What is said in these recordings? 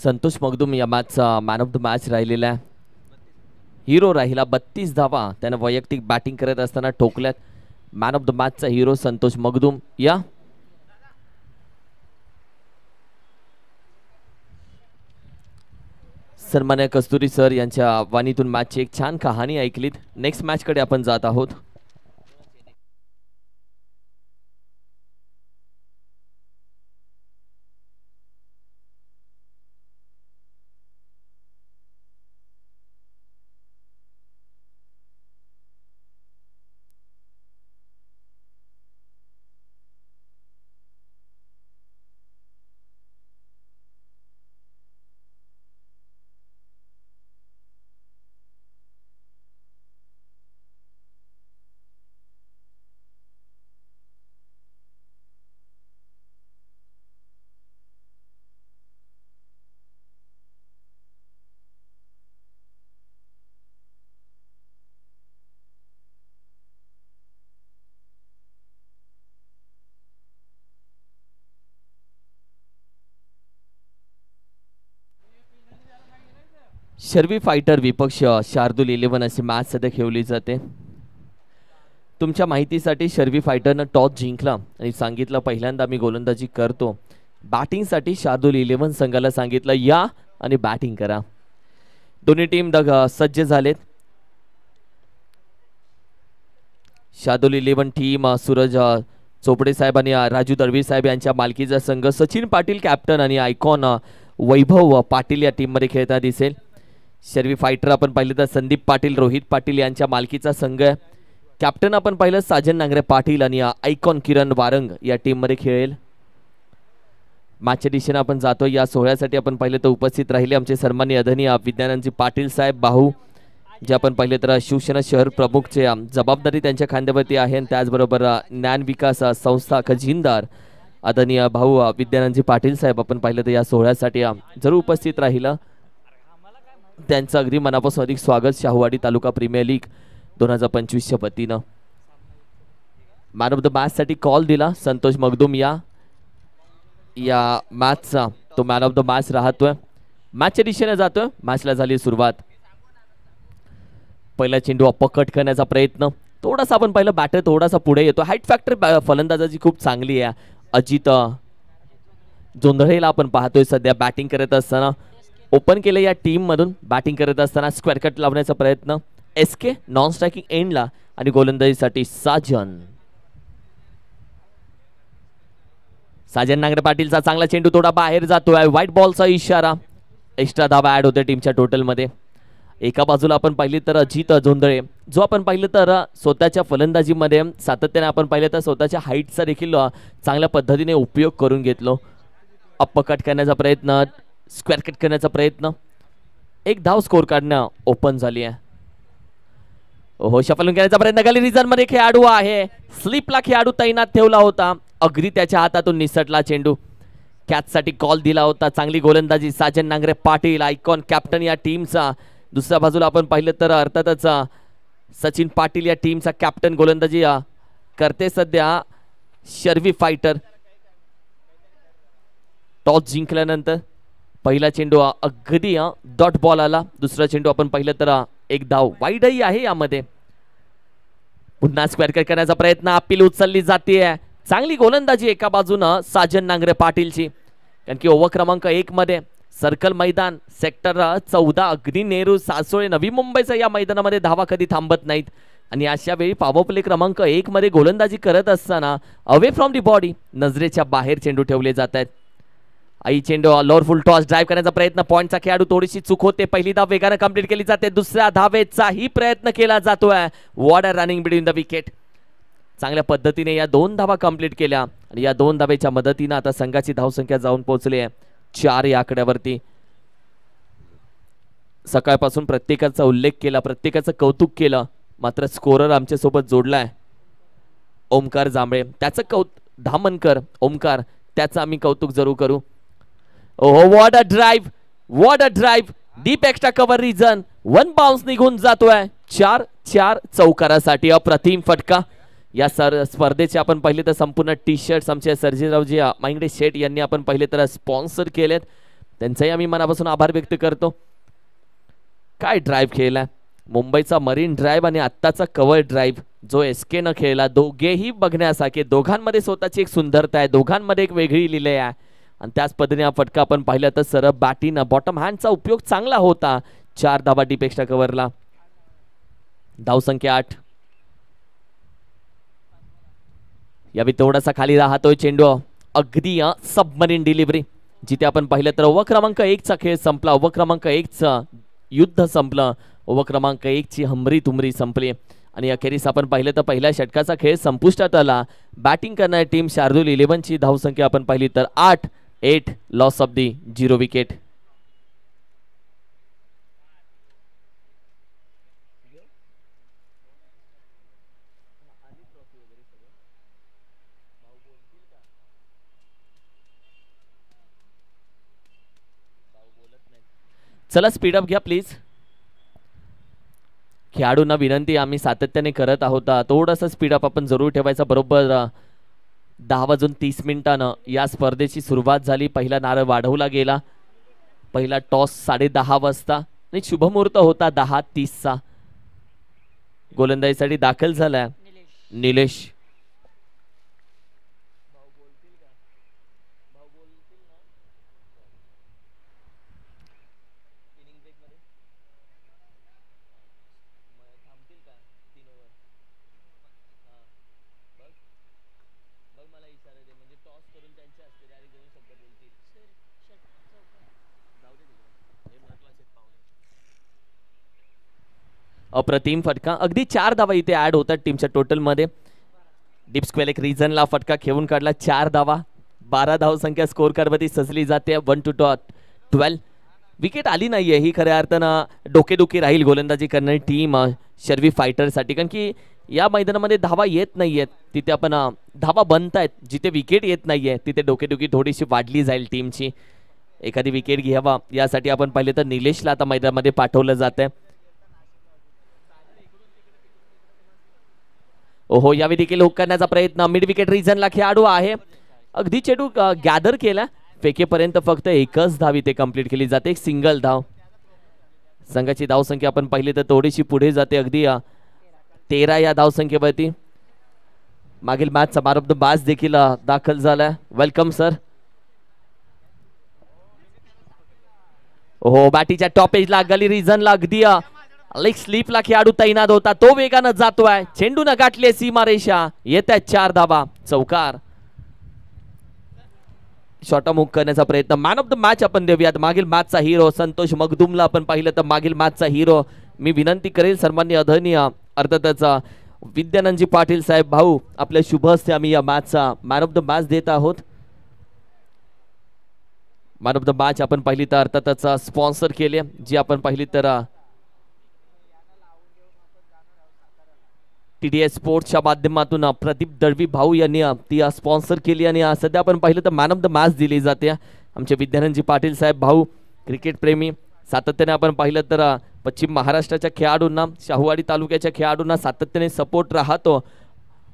संतोष मगदूम या मॅचचा man of the match राहिलेला आहे. हिरो राहिला 32 धावा त्याने वैयक्तिक बॅटिंग करत असताना ठोकल्यात. मॅन ऑफ द मॅचचा हिरो संतोष मगदूम. या सन्मान्य कस्तुरी सर यांच्या वाणीतून मॅचची एक छान कहाणी ऐकलीत. नेक्स्ट मॅच कडे आपण जात आहोत. शर्वी फायटर विपक्ष शार्दूल 11 अशी मॅच सध्या खेळली जाते. तुमच्या माहितीसाठी शर्वी फायटरनं टॉस जिंकला आणि सांगितलं पहिल्यांदा मी गोलंदाजी करतो. बॅटिंगसाठी शार्दूल 11 संघाला सांगितलं या आणि बॅटिंग करा. दोन्ही टीम सज्ज झालेत. शार्दूल 11 टीम सूरज चोपडे साहेब आणि राजू दळवी साहेब यांच्या मालकीचा संघ. सचिन पाटील कॅप्टन आणि आयकॉन वैभव पाटील या टीम मध्ये खेळताना दिसेल. शर्वी फायटर आपण पाहिलं तर संदीप पाटील रोहित पाटील यांच्या मालकीचा संघ आहे. कॅप्टन आपण पाहिलं साजन नांगरे पाटील आणि आयकॉन किरण वारंग या टीम मध्ये खेळेल. मॅचच्या दिशेने आपण जातो. या सोहळ्यासाठी आपण पाहिलं तर उपस्थित राहिले आमचे सन्माननीय आदरणीय विज्ञानांची पाटील साहेब भाऊ, जे आपण पाहिले तर शिवसेना शहर प्रमुखचे जबाबदारी त्यांच्या खांद्यावरती आहे. त्याचबरोबर ज्ञान विकास संस्था खजिनदार आदरणीय भाऊ विज्ञानांची पाटील साहेब आपण पाहिलं तर या सोहळ्यासाठी जरूर उपस्थित राहिलं. त्यांचं अगदी मनापासून अधिक स्वागत. शाहूवाडी तालुका प्रीमियर लीग 2025च्या वतीनं मॅन ऑफ द मॅच साठी कॉल दिला संतोष मगदूम या मॅचचा तो मॅन ऑफ द मॅच राहतोय. मॅचच्या दिशेने जातोय. मॅचला झाली सुरुवात. पहिला चेंडू अपकट करण्याचा प्रयत्न. थोडासा आपण पाहिलं बॅटर थोडासा पुढे येतो. हाईट फॅक्टर फलंदाजाची खूप चांगली आहे. अजित जोंधळेला आपण पाहतोय सध्या बॅटिंग करत असताना. ओपन केलं या टीम मधून. बॅटिंग करत असताना स्क्वेअर कट लावण्याचा प्रयत्न. एसके नॉन स्ट्रायकिंग एंडला आणि गोलंदाजीसाठी साजन नांगरे पाटीलचा चांगला चेंडू थोडा बाहेर जातोय. व्हाईट बॉलचा इशारा. एक्स्ट्रा धावा ऍड होते टीमच्या टोटल मध्ये. एका बाजूला आपण पाहिली तर अजित जोंधळे जो आपण पाहिलं तर स्वतःच्या फलंदाजीमध्ये सातत्याने आपण पाहिलं तर स्वतःच्या हाईटचा देखील चांगल्या पद्धतीने उपयोग करून घेतलो. अपकट करण्याचा प्रयत्न. स्क्वेअर कट करण्याचा प्रयत्न. एक धाव स्कोर काढणं ओपन झाली आहे. ओहो शफलून करण्याचा प्रयत्न. गली रिझन मध्ये खेळाडू आहे. स्लिपला खेळाडू तैनात ठेवला होता. अगदी त्याच्या हातातून निसटला चेंडू. कॅच साठी कॉल दिला होता. चांगली गोलंदाजी साजन नांगरे पाटील आयकॉन कॅप्टन या टीमचा. दुसऱ्या बाजूला आपण पाहिलं तर अर्थातच सचिन पाटील या टीमचा कॅप्टन गोलंदाजी करते सध्या शर्वी फायटर. टॉस जिंकल्यानंतर पहिला चेंडू अगदी डॉट बॉल आला. दुसरा चेंडू आपण पाहिलं तर एक धाव वाईडही आहे यामध्ये. पुन्हा स्क्वेअर कट करण्याचा प्रयत्न. अपील उचलली जाते. चांगली गोलंदाजी एका बाजूनं साजन नांगरे पाटीलची. कारण की ओव्हर क्रमांक 1 मध्ये सर्कल मैदान सेक्टर 14 अगदी नेहरू सासोळे नवी मुंबईच्या या मैदानामध्ये धावा कधी थांबत नाहीत. आणि अशा वेळी पॉवर प्ले क्रमांक 1 मध्ये गोलंदाजी करत असताना अवे फ्रॉम दी बॉडी नजरेच्या बाहेर चेंडू ठेवले जात आहेत. आई चेंडू लोअर फुल टॉस ड्राईव्ह करण्याचा प्रयत्न. पॉइंटचा खेळाडू थोडीशी चूक होते. पहिली धाव वेगाने कंप्लीट केली जाते. दुसऱ्या धावेचाही प्रयत्न केला जातोय. What a running between the wicket. चांगल्या पद्धतीने या 2 धावा कंप्लीट केल्या आणि या 2 धावेच्या मदतीने आता संघाची धावसंख्या जाऊन पोहोचली आहे 4 या आकड्यावरती. सकाळपासून प्रत्येकाचा उल्लेख केला, प्रत्येकाचं कौतुक केलं, मात्र स्कोरर आमच्या सोबत जोडलाय ओमकार जांभळे. त्याचं धामनकर ओमकार त्याचं आम्ही कौतुक जरूर करू. ओहो what a drive, what a drive. Deep extra cover region. 1 bounce निघून जातोय. 4-4 चौकारासाठी अप्रतिम फटका. या स्पर्धेचे आपण पाहिले तर संपूर्ण टी शर्ट्स आमचे सर्जेरावजी मांगडे शेठ यांनी आपण पाहिले तर स्पॉन्सर केलेत. त्यांचाही आम्ही मनापासून आभार व्यक्त करतो. काय ड्राईव्ह खेळला मुंबईचा मरीन ड्राईव्ह आणि आत्ताचा कव्हर ड्राईव्ह जो SK न खेळला, दोघेही बघण्यासारखे. दोघांमध्ये स्वतःची एक सुंदरता आहे, दोघांमध्ये एक वेगळी लिले आहे. आणि त्याच पद्धतीने हा फटका आपण पाहिला तर सरळ बॅटीनं बॉटम हँडचा उपयोग चांगला होता. 4 धावा डीप एक्स्ट्रा कव्हरला. धावसंख्या 8. यावेळी थोडासा खाली राहतोय चेंडू. अगदी सबमरीन डिलिव्हरी. जिथे आपण पाहिलं तर ओव्हर क्रमांक 1चा खेळ संपला. ओव्हर क्रमांक 1चं युद्ध संपलं. ओव्हर क्रमांक 1ची हमरी तुमरी संपली. आणि अखेरीस आपण पाहिलं तर पहिल्या षटकाचा खेळ संपुष्टात आला. बॅटिंग करणारी टीम शार्दूल 11ची धावसंख्या आपण पाहिली तर 8 लॉस ऑफ दी 0 विकेट. चला स्पीडअप घ्या प्लीज. खेळाडूंना विनंती आम्ही सातत्याने करत आहोत, थोडासा स्पीडअप आपण जरूर ठेवायचा. बरोबर 10:30 या स्पर्धेची सुरुवात झाली. पहिला नारळ वाढवला गेला. पहिला टॉस 10:30 वाजता आणि शुभमुहूर्त होता 10:30चा. गोलंदाजीसाठी दाखल झालाय निलेश. अप्रतिम फटका. अगदी 4 धावा इथे ऍड होतात टीमच्या टोटल मध्ये. डीप स्क्वेअर एक रिझनला फटका खेळून काढला. 4 धावा. 12 धावसंख्या स्कोर कार्डवरती सजली जाते. 1-12. विकेट आली नाहीये ही खऱ्या अर्थानं डोकेदुखी राहील गोलंदाजी करणारी टीम शर्वी फायटरसाठी. कारण की या मैदानामध्ये धावा येत नाहीयेत, तिथे आपण धावा बनतायत. जिथे विकेट येत नाहीये तिथे डोकेदुखी थोडीशी वाढली जाईल टीमची. एखादी विकेट घ्यावा यासाठी आपण पाहिले तर निलेशला आता मैदानामध्ये पाठवलं जातंय. ओहो, यावेळी देखील हुक करण्याचा प्रयत्न. मिड विकेट रिझनला खेळाडू आहे. अगदी चेंडू गॅदर केला. फेकेपर्यंत फक्त एकच धाव इथे कंप्लीट केली जाते. एक सिंगल धाव. संघाची धावसंख्या आपण पाहिली तर थोडीशी पुढे जाते. अगदी 13 या धावसंख्येवरती. मागील मॅचचा मॅन ऑफ द मॅच देखील दाखल झालाय. Welcome sir. ओहो, बॅटीच्या टॉप एजला गली रिझनला अगदी लेग स्लीपला खेळाडू तैनात होता. तो वेगानं जातोय. चेंडूनं गाठले सीमारेषा. येत आहेत 4 धावा. चौकार. शॉर्टम हुक करण्याचा प्रयत्न. मॅन ऑफ द मॅच आपण देऊयात. मागील मॅचचा हिरो संतोष मगदुमला आपण पाहिलं तर मागील मॅचचा हिरो. मी विनंती करेल सर्वांनी अधनीय अर्थातच विद्यानंदजी पाटील साहेब भाऊ आपल्या शुभ हस्ते आम्ही या मॅचचा मॅन ऑफ द मॅच देत आहोत. मॅन ऑफ द मॅच आपण पाहिली तर अर्थातच स्पॉन्सर केले, जी आपण पाहिली तर TDS स्पोर्ट्सच्या माध्यमातून प्रदीप दळवी भाऊ यांनी ती स्पॉन्सर केली. आणि सध्या आपण पाहिलं तर मॅन ऑफ द मॅच दिली जाते. आमचे विद्यानंदजी पाटील साहेब भाऊ क्रिकेट प्रेमी. सातत्याने आपण पाहिलं तर पश्चिम महाराष्ट्राच्या खेळाडूंना, शाहूवाडी तालुक्याच्या खेळाडूंना सातत्याने सपोर्ट राहतो.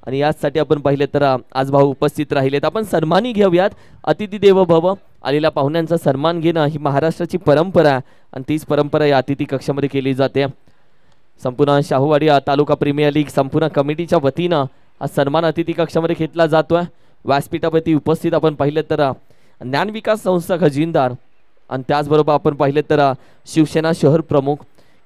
आणि याचसाठी आपण पाहिले तर आज भाऊ उपस्थित राहिलेत. आपण सन्मानी घेऊयात. अतिथी देवो भव. आलेल्या पाहुण्यांचा सन्मान घेणं ही महाराष्ट्राची परंपरा आहे आणि तीच परंपरा या अतिथी कक्षामध्ये केली जाते. संपूर्ण शाहूवाडी तालुका प्रीमियर लीग संपूर्ण कमिटीच्या वतीनं हा सन्मान अतिथी कक्षामध्ये घेतला जातोय. व्यासपीठावरती उपस्थित आपण पाहिलं तर ज्ञान विकास संस्था खजिनदार आणि त्याचबरोबर आपण पाहिलं तर शिवसेना शहर प्रमुख.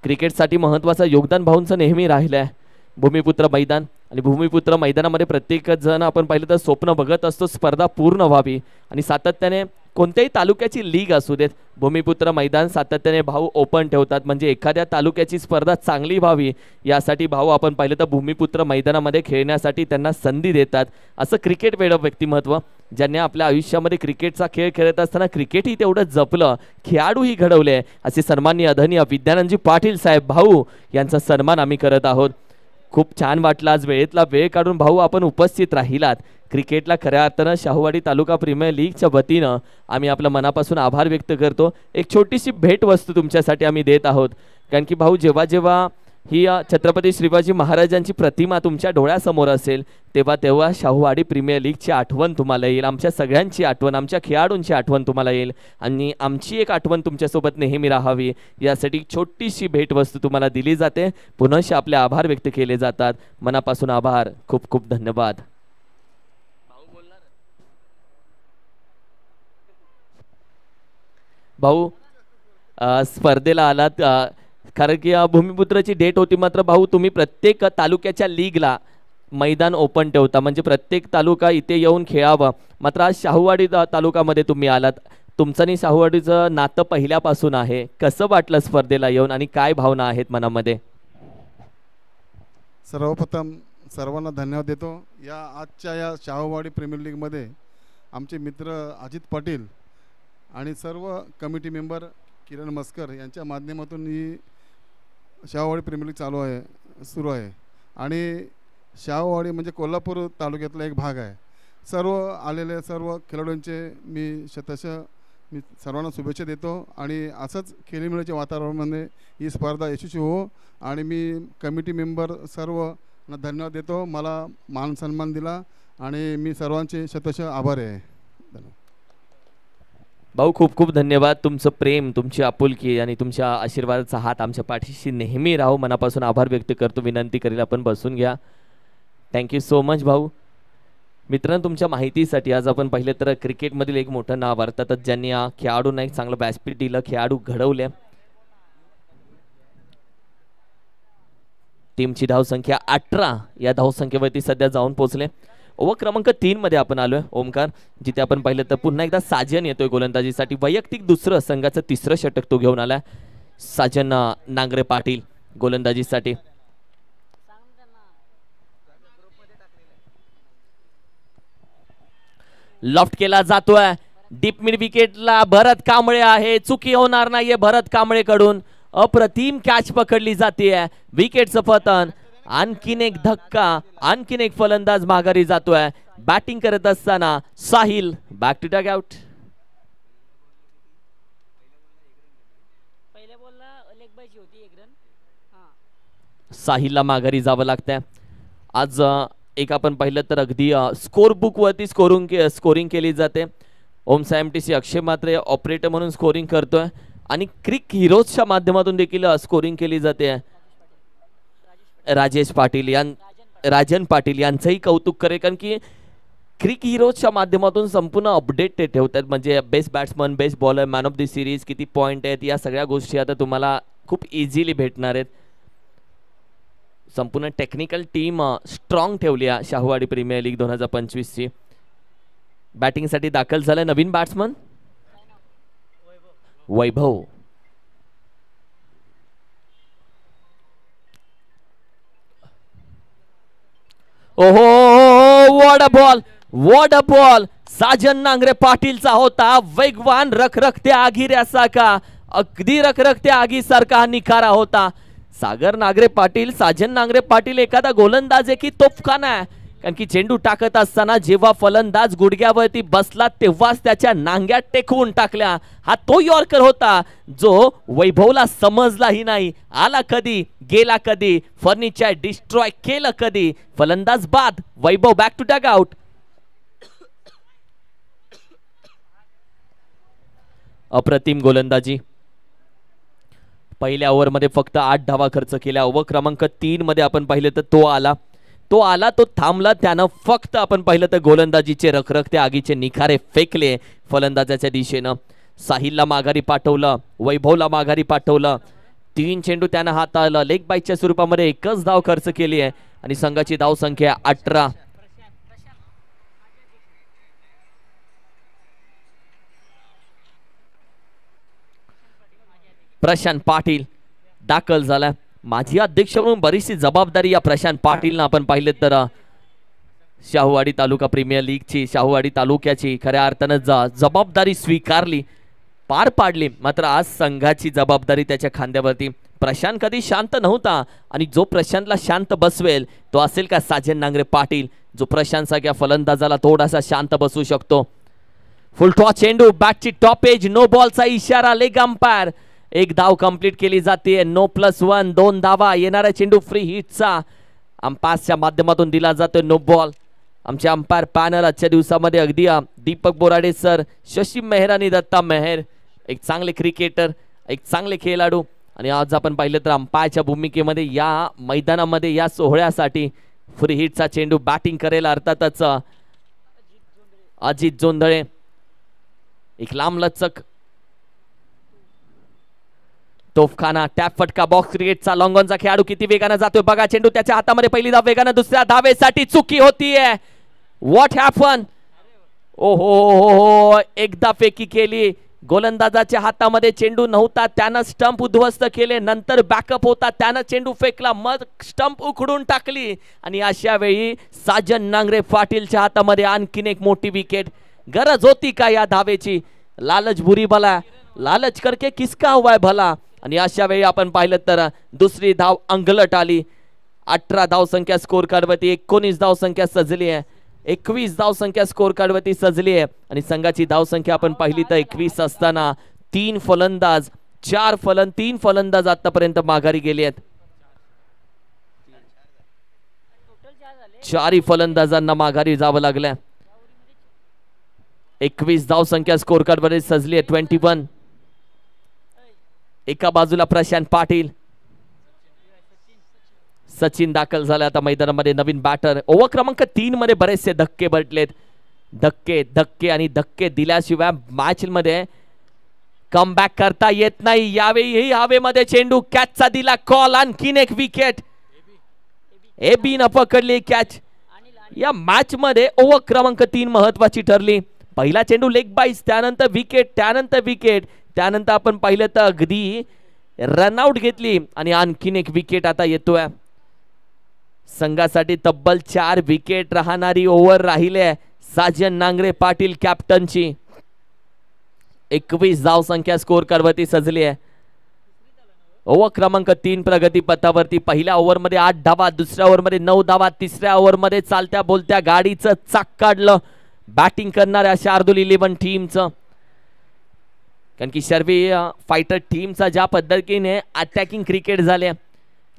क्रिकेटसाठी महत्त्वाचं योगदान भाऊंचं नेहमी राहिलं आहे. भूमिपुत्र मैदान आणि भूमिपुत्र मैदानामध्ये प्रत्येक जण आपण पाहिलं तर स्वप्न बघत असतो स्पर्धा पूर्ण व्हावी. आणि सातत्याने कोणत्याही तालुक्याची लीग असू देत, भूमिपुत्र मैदान सातत्याने भाऊ ओपन ठेवतात. म्हणजे एखाद्या तालुक्याची स्पर्धा चांगली व्हावी यासाठी भाऊ आपण पाहिलं तर भूमिपुत्र मैदानामध्ये खेळण्यासाठी त्यांना संधी देतात. असं क्रिकेट वेड व्यक्तिमत्व ज्यांनी आपल्या आयुष्यामध्ये क्रिकेटचा खेळ खेळत असताना क्रिकेटही तेवढं जपलं, खेळाडूही घडवले, असे सन्माननीय आदरणीय विद्यानंदजी पाटील साहेब भाऊ यांचा सन्मान आम्ही करत आहोत. खूप छान वाटलं आज वेळेतला वेळ काढून भाऊ आपण उपस्थित राहिलात. क्रिकेटला खऱ्या अर्थानं शाहूवाडी तालुका प्रीमियर लीगच्या वतीनं आम्ही आपल्या मनापासून आभार व्यक्त करतो. एक छोटीशी भेट वस्तू तुमच्यासाठी आम्ही देत आहोत. कारण की भाऊ जेव्हा जेव्हा ही छत्रपती शिवाजी महाराजांची प्रतिमा तुमच्या डोळ्यासमोर असेल तेव्हा शाहूवाडी प्रीमियर लीगची आठवण तुम्हाला येईल, आमच्या सगळ्यांची आठवण, आमच्या खेळाडूंची आठवण तुम्हाला येईल आणि आमची एक आठवण तुमच्यासोबत नेहमी राहावी यासाठी छोटीशी भेटवस्तू तुम्हाला दिली जाते. पुनश्च आपले आभार व्यक्त केले जातात. मनापासून आभार. खूप खूप धन्यवाद. भाऊ स्पर्धेला आलात कारण की भूमिपुत्राची डेट होती, मात्र भाऊ तुम्ही प्रत्येक तालुक्याच्या लीगला मैदान ओपन ठेवता म्हणजे प्रत्येक तालुका इथे येऊन खेळावं. मात्र आज शाहूवाडी तालुक्यामध्ये तुम्ही आलात. तुमचं आणि शाहूवाडीचं नातं पहिल्यापासून आहे. कसं वाटलं स्पर्धेला येऊन आणि काय भावना आहेत मनामध्ये? सर्वप्रथम सर्वांना धन्यवाद देतो. आजच्या या शाहूवाडी प्रीमियर लीगमध्ये आमचे मित्र अजित पाटील आणि सर्व कमिटी मेंबर किरण मस्कर यांच्या माध्यमातून ही शाहूवाडी प्रीमियर लीग सुरू आहे आणि शाहूवाडी म्हणजे कोल्हापूर तालुक्यातला एक भाग आहे. सर्व आलेले सर्व खेळाडूंचे मी सर्वांना शुभेच्छा देतो आणि असंच खेळीमेळीच्या वातावरणामध्ये ही स्पर्धा यशस्वी हो आणि मी कमिटी मेंबर सर्वांना धन्यवाद देतो. मला मान सन्मान दिला आणि मी सर्वांचे आभार आहे. धन्यवाद भाऊ. खूप खूप धन्यवाद. तुमचं प्रेम, तुमची आपुलकी आणि तुमच्या आशीर्वादाचा हात आमच्या पाठीशी नेहमी राहू. मनापासून आभार व्यक्त करतो. विनंती करेल आपण बसून घ्या. थँक्यू सो मच भाऊ. मित्रांनो तुमच्या माहितीसाठी आज आपण पाहिलं तर क्रिकेटमधील एक मोठं नाव अर्थातच ज्यांनी खेळाडूंना एक चांगलं व्यासपीठ दिलं, खेळाडू घडवले. टीमची धावसंख्या 18 या धावसंख्येवरती सध्या जाऊन पोहोचले. ओव्हर क्रमांक 3 मध्ये आपण आलोय ओमकार, जिथे आपण पाहिलं तर पुन्हा एकदा साजन येतोय गोलंदाजीसाठी. वैयक्तिक दुसरं संघाचं तिसरं षटक तो घेऊन आलाय. साजन नांगरे पाटील गोलंदाजीसाठी. लॉफ्ट केला जातोय डीप मिड विकेटला. भरत कांबळे आहे, चुकी होणार नाहीये भरत कांबळे कडून. अप्रतिम कॅच पकडली जाते. विकेटचं पतन. आणखीन एक धक्का, आणखीन एक फलंदाज माघारी जातोय. बॅटिंग करत असताना Sahil back to dugout. साहिलला माघारी जावं लागतंय. आज एक आपण पाहिलं तर अगदी स्कोर बुक वरती स्कोरिंग केली जाते. ओम MTC अक्षय मात्र ऑपरेटर म्हणून स्कोरिंग करतोय आणि क्रिक हिरोजच्या माध्यमातून देखील स्कोरिंग केली जाते. राजेश पाटील राजन पाटील यांचंही कौतुक करे, कारण की क्रिक हिरोजच्या माध्यमातून संपूर्ण अपडेट ते ठेवतात. म्हणजे best batsman, best bowler, man of the series, किती पॉईंट आहेत, या सगळ्या गोष्टी आता तुम्हाला खूप इझिली भेटणार आहेत. संपूर्ण टेक्निकल टीम स्ट्रॉंग ठेवली आहे शाहूवाडी प्रीमियर लीग 2025 ची. बॅटिंगसाठी दाखल झालाय नवीन बॅट्समन वैभव. ओहो, what a ball, what a ball. Sajan Nangare पाटीलचा होता. वेगवान रखरखत्या आगीऱ्यासारखा, अगदी रखरखत्या आगीसारखा हा निखारा होता. सागर नांगरे पाटील, साजन नांगरे पाटील एखादा गोलंदाज आहे की तोफखाना आहे, कारण की चेंडू टाकत असताना जेव्हा फलंदाज गुडघ्यावरती बसला तेव्हाच त्याच्या नांग्यात टेकवून टाकल्या. हा तो यॉर्कर होता जो वैभवला समजलाही नाही. आला कधी, गेला कधी, फर्निचर डिस्ट्रॉय केलं कधी. फलंदाज बाद. वैभव बॅक टू डग आउट. अप्रतिम गोलंदाजी. पहिल्या ओव्हरमध्ये फक्त 8 धावा खर्च केल्या. ओव्हर क्रमांक 3 मध्ये आपण पाहिलं तर तो आला, तो थांबला. त्यानं फक्त आपण पाहिलं तर गोलंदाजीचे रखरखते आगीचे निखारे फेकले फलंदाजाच्या दिशेनं. साहिलला माघारी पाठवलं, वैभवला माघारी पाठवलं. 3 चेंडू त्यानं हाताळलं. लेग बाईटच्या स्वरूपामध्ये एकच धाव खर्च केली आहे आणि संघाची धाव संख्या 18. प्रशांत पाटील दाखल झाला. माजी अध्यक्ष म्हणून बरीचशी जबाबदारी या प्रशांत पाटीलनं आपण पाहिलं तर शाहूवाडी तालुका प्रीमियर लीगची, शाहूवाडी तालुक्याची खऱ्या अर्थानं जबाबदारी स्वीकारली, पार पाडली. मात्र आज संघाची जबाबदारी त्याच्या खांद्यावरती. प्रशांत कधी शांत नव्हता आणि जो प्रशांतला शांत बसवेल तो असेल का साजन नांगरे पाटील, जो प्रशांत सारख्या फलंदाजाला थोडासा शांत बसवू शकतो. फुल टॉस चेंडू, बॅटची टॉप एज, नो बॉलचा इशारा. लेग अंपायर एक धाव कंप्लीट केली जाते. नो +1 2 धावा. येणारा चेंडू फ्री हिटचा अंपायरच्या माध्यमातून दिला जातो. No ball. आमचे अंपायर पॅनल आजच्या दिवसामध्ये अगदी दीपक बोराडे सर, शशी मेहर आणि दत्ता मेहर, एक चांगले क्रिकेटर, एक चांगले खेळाडू. आणि आज आपण पाहिलं तर अंपायरच्या भूमिकेमध्ये या मैदानामध्ये या सोहळ्यासाठी फ्री हिटचा चेंडू बॅटिंग करेल अर्थातच अजित जोंधळे. एक लांबलचक तोफखाना टॅप फटका बॉक्स क्रिकेटचा लॉंगॉनचा खेळाडू किती वेगाने जातोय बघा. चेंडू त्याच्या हातामध्ये पहिली धाव वेगाने दुसऱ्या धावेसाठी चुकी होतीये. What happen. ओहो एकदा फेकी केली. गोलंदाजाच्या हातामध्ये चेंडू नव्हता, त्यानं स्टंप उद्ध्वस्त केले. नंतर बॅकअप होता, त्यानं चेंडू फेकला, मग स्टंप उखडून टाकली. आणि अशा वेळी साजन नांगरे पाटीलच्या हातामध्ये आणखीन एक मोठी विकेट. गरज होती का या धावेची. लालच बुरी भला, लालच करके किसका हुआ है भला. आणि अशा वेळी आपण पाहिलं तर दुसरी धाव अंगलट आली. 18 धाव संख्या स्कोर कार्डवरती 19 धाव संख्या सजली आहे. 21 धाव संख्या स्कोर कार्डवरती सजली आहे. आणि संघाची धाव संख्या आपण पाहिली तर 21 असताना 3 फलंदाज आतापर्यंत माघारी गेले आहेत. 4 फलंदाजांना माघारी जावं लागलं. 21 धाव संख्या स्कोर कार्डवरती सजली आहे. 21. एका बाजूला प्रशांत पाटील, सचिन दाखल झाला आता मैदानामध्ये. नवीन बॅटर. ओव्हर क्रमांक 3 मध्ये बरेचसे धक्के बसलेत. धक्के आणि धक्के दिल्याशिवाय मॅच मध्ये कमबॅक करता येत नाही. यावेळी हवेमध्ये चेंडू कॅचचा दिला कॉल. आणखीन एक विकेट. एबी न पकडली कॅच. या मॅच मध्ये ओव्हर क्रमांक 3 महत्वाची ठरली. पहिला चेंडू लेग बाईस, त्यानंतर विकेट, त्यानंतर आपण पाहिलं तर अगदी रनआउट घेतली. आणि आणखीन एक विकेट आता येतोय. संघासाठी तब्बल 4 विकेट राहणारी ओव्हर राहिले साजन नांगरे पाटील कॅप्टनची. 21 धाव संख्या स्कोर कार्डवरती सजली आहे. ओव्हर क्रमांक 3 प्रगती पथावरती. पहिल्या ओव्हरमध्ये 8 धावा, दुसऱ्या ओव्हरमध्ये 9 धावा, तिसऱ्या ओव्हरमध्ये चालत्या बोलत्या गाडीचं चाक काढलं बॅटिंग करणाऱ्या शार्दूल 11 टीमचं. कारण की शर्वी फायटर टीमचा ज्या पद्धतीने अटॅकिंग क्रिकेट झाले,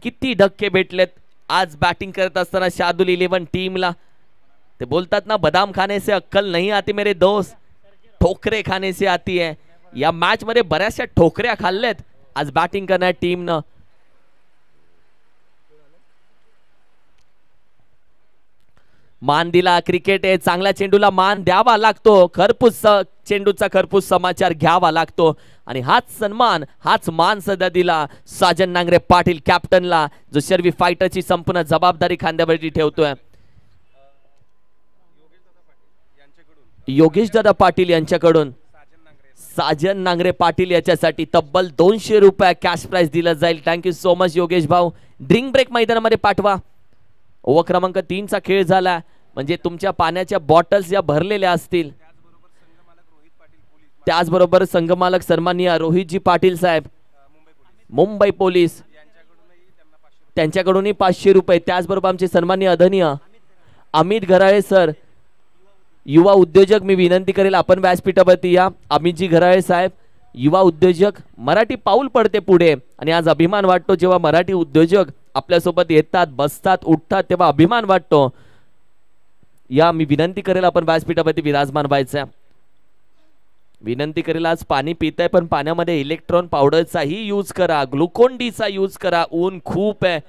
किती धक्के भेटलेत आज बॅटिंग करत असताना शार्दूल 11 टीमला. ते बोलतात ना, बदाम खाने से अक्कल नहीं आती मेरे दोस्त, ठोकरे खाने से आती है. या मॅच मध्ये बऱ्याचशा ठोकऱ्या खाल्ल्यात आज बॅटिंग करणाऱ्या टीमनं. मान दिला. क्रिकेट आहे, चांगल्या चेंडूला मान द्यावा लागतो. चेंडूचा खरपूस समाचार घ्यावा लागतो. आणि हाच सन्मान, हाच मान सध्या दिला साजन नांगरे पाटील कॅप्टनला, जो शर्वी फायटरची संपूर्ण जबाबदारी खांद्यावरती ठेवतोय. योगेश दादा पाटील यांच्याकडून साजन नांगरे पाटील याच्यासाठी तब्बल 200 रुपये कॅश प्राइज दिला जाईल. थँक्यू सो मच योगेश भाऊ. ड्रिंक ब्रेक मैदानामध्ये पाठवा. ओव्हर क्रमांक 3 चा खेळ झाला. म्हणजे तुमच्या पाण्याच्या बॉटल्स या भरलेल्या असतील. त्याचबरोबर संघमालक सन्माननीय रोहितजी पाटील साहेब, मुंबई पोलीस, त्यांच्याकडूनही 500 रुपये. त्याचबरोबर आमचे सन्माननीय आदरणीय अमित घराळे सर, युवा उद्योजक, मी विनंती करेल आपण व्यासपीठावरती या. अमितजी घराळे साहेब, युवा उद्योजक, मराठी पाऊल पडते पुढे. आणि आज अभिमान वाटतो जेव्हा मराठी उद्योजक आपल्यासोबत येतात, बसतात, उठतात, तेव्हा अभिमान वाटतो. या मी विनंती करेल आपण व्यासपीठावरती विराजमान व्हायचं. विनंती करेल, आज पाणी पिताय पण पाण्यामध्ये इलेक्ट्रॉन पावडरचाही यूज करा, ग्लुकोन डीचा यूज करा. ऊन खूप आहे,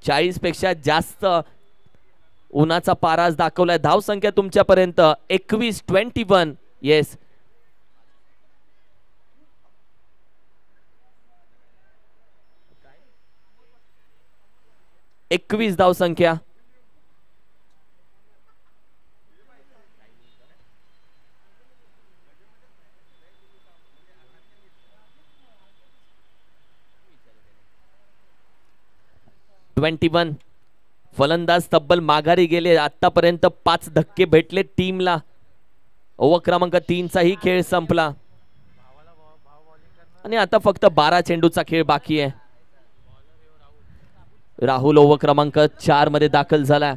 40 पेक्षा जास्त उन्हाचा पारा आज दाखवलाय. धाव संख्या तुमच्यापर्यंत 21. येस, एकवीस धाव संख्या. फलंदाज तब्बल माघारी गेले. आतापर्यंत 5 धक्के भेटले टीमला. ओव्हर क्रमांक 3 चाही खेळ संपला आणि आता फक्त 12 चेंडूचा खेळ बाकी आहे. राहुल ओव्हर क्रमांक 4 मध्ये दाखल झाला.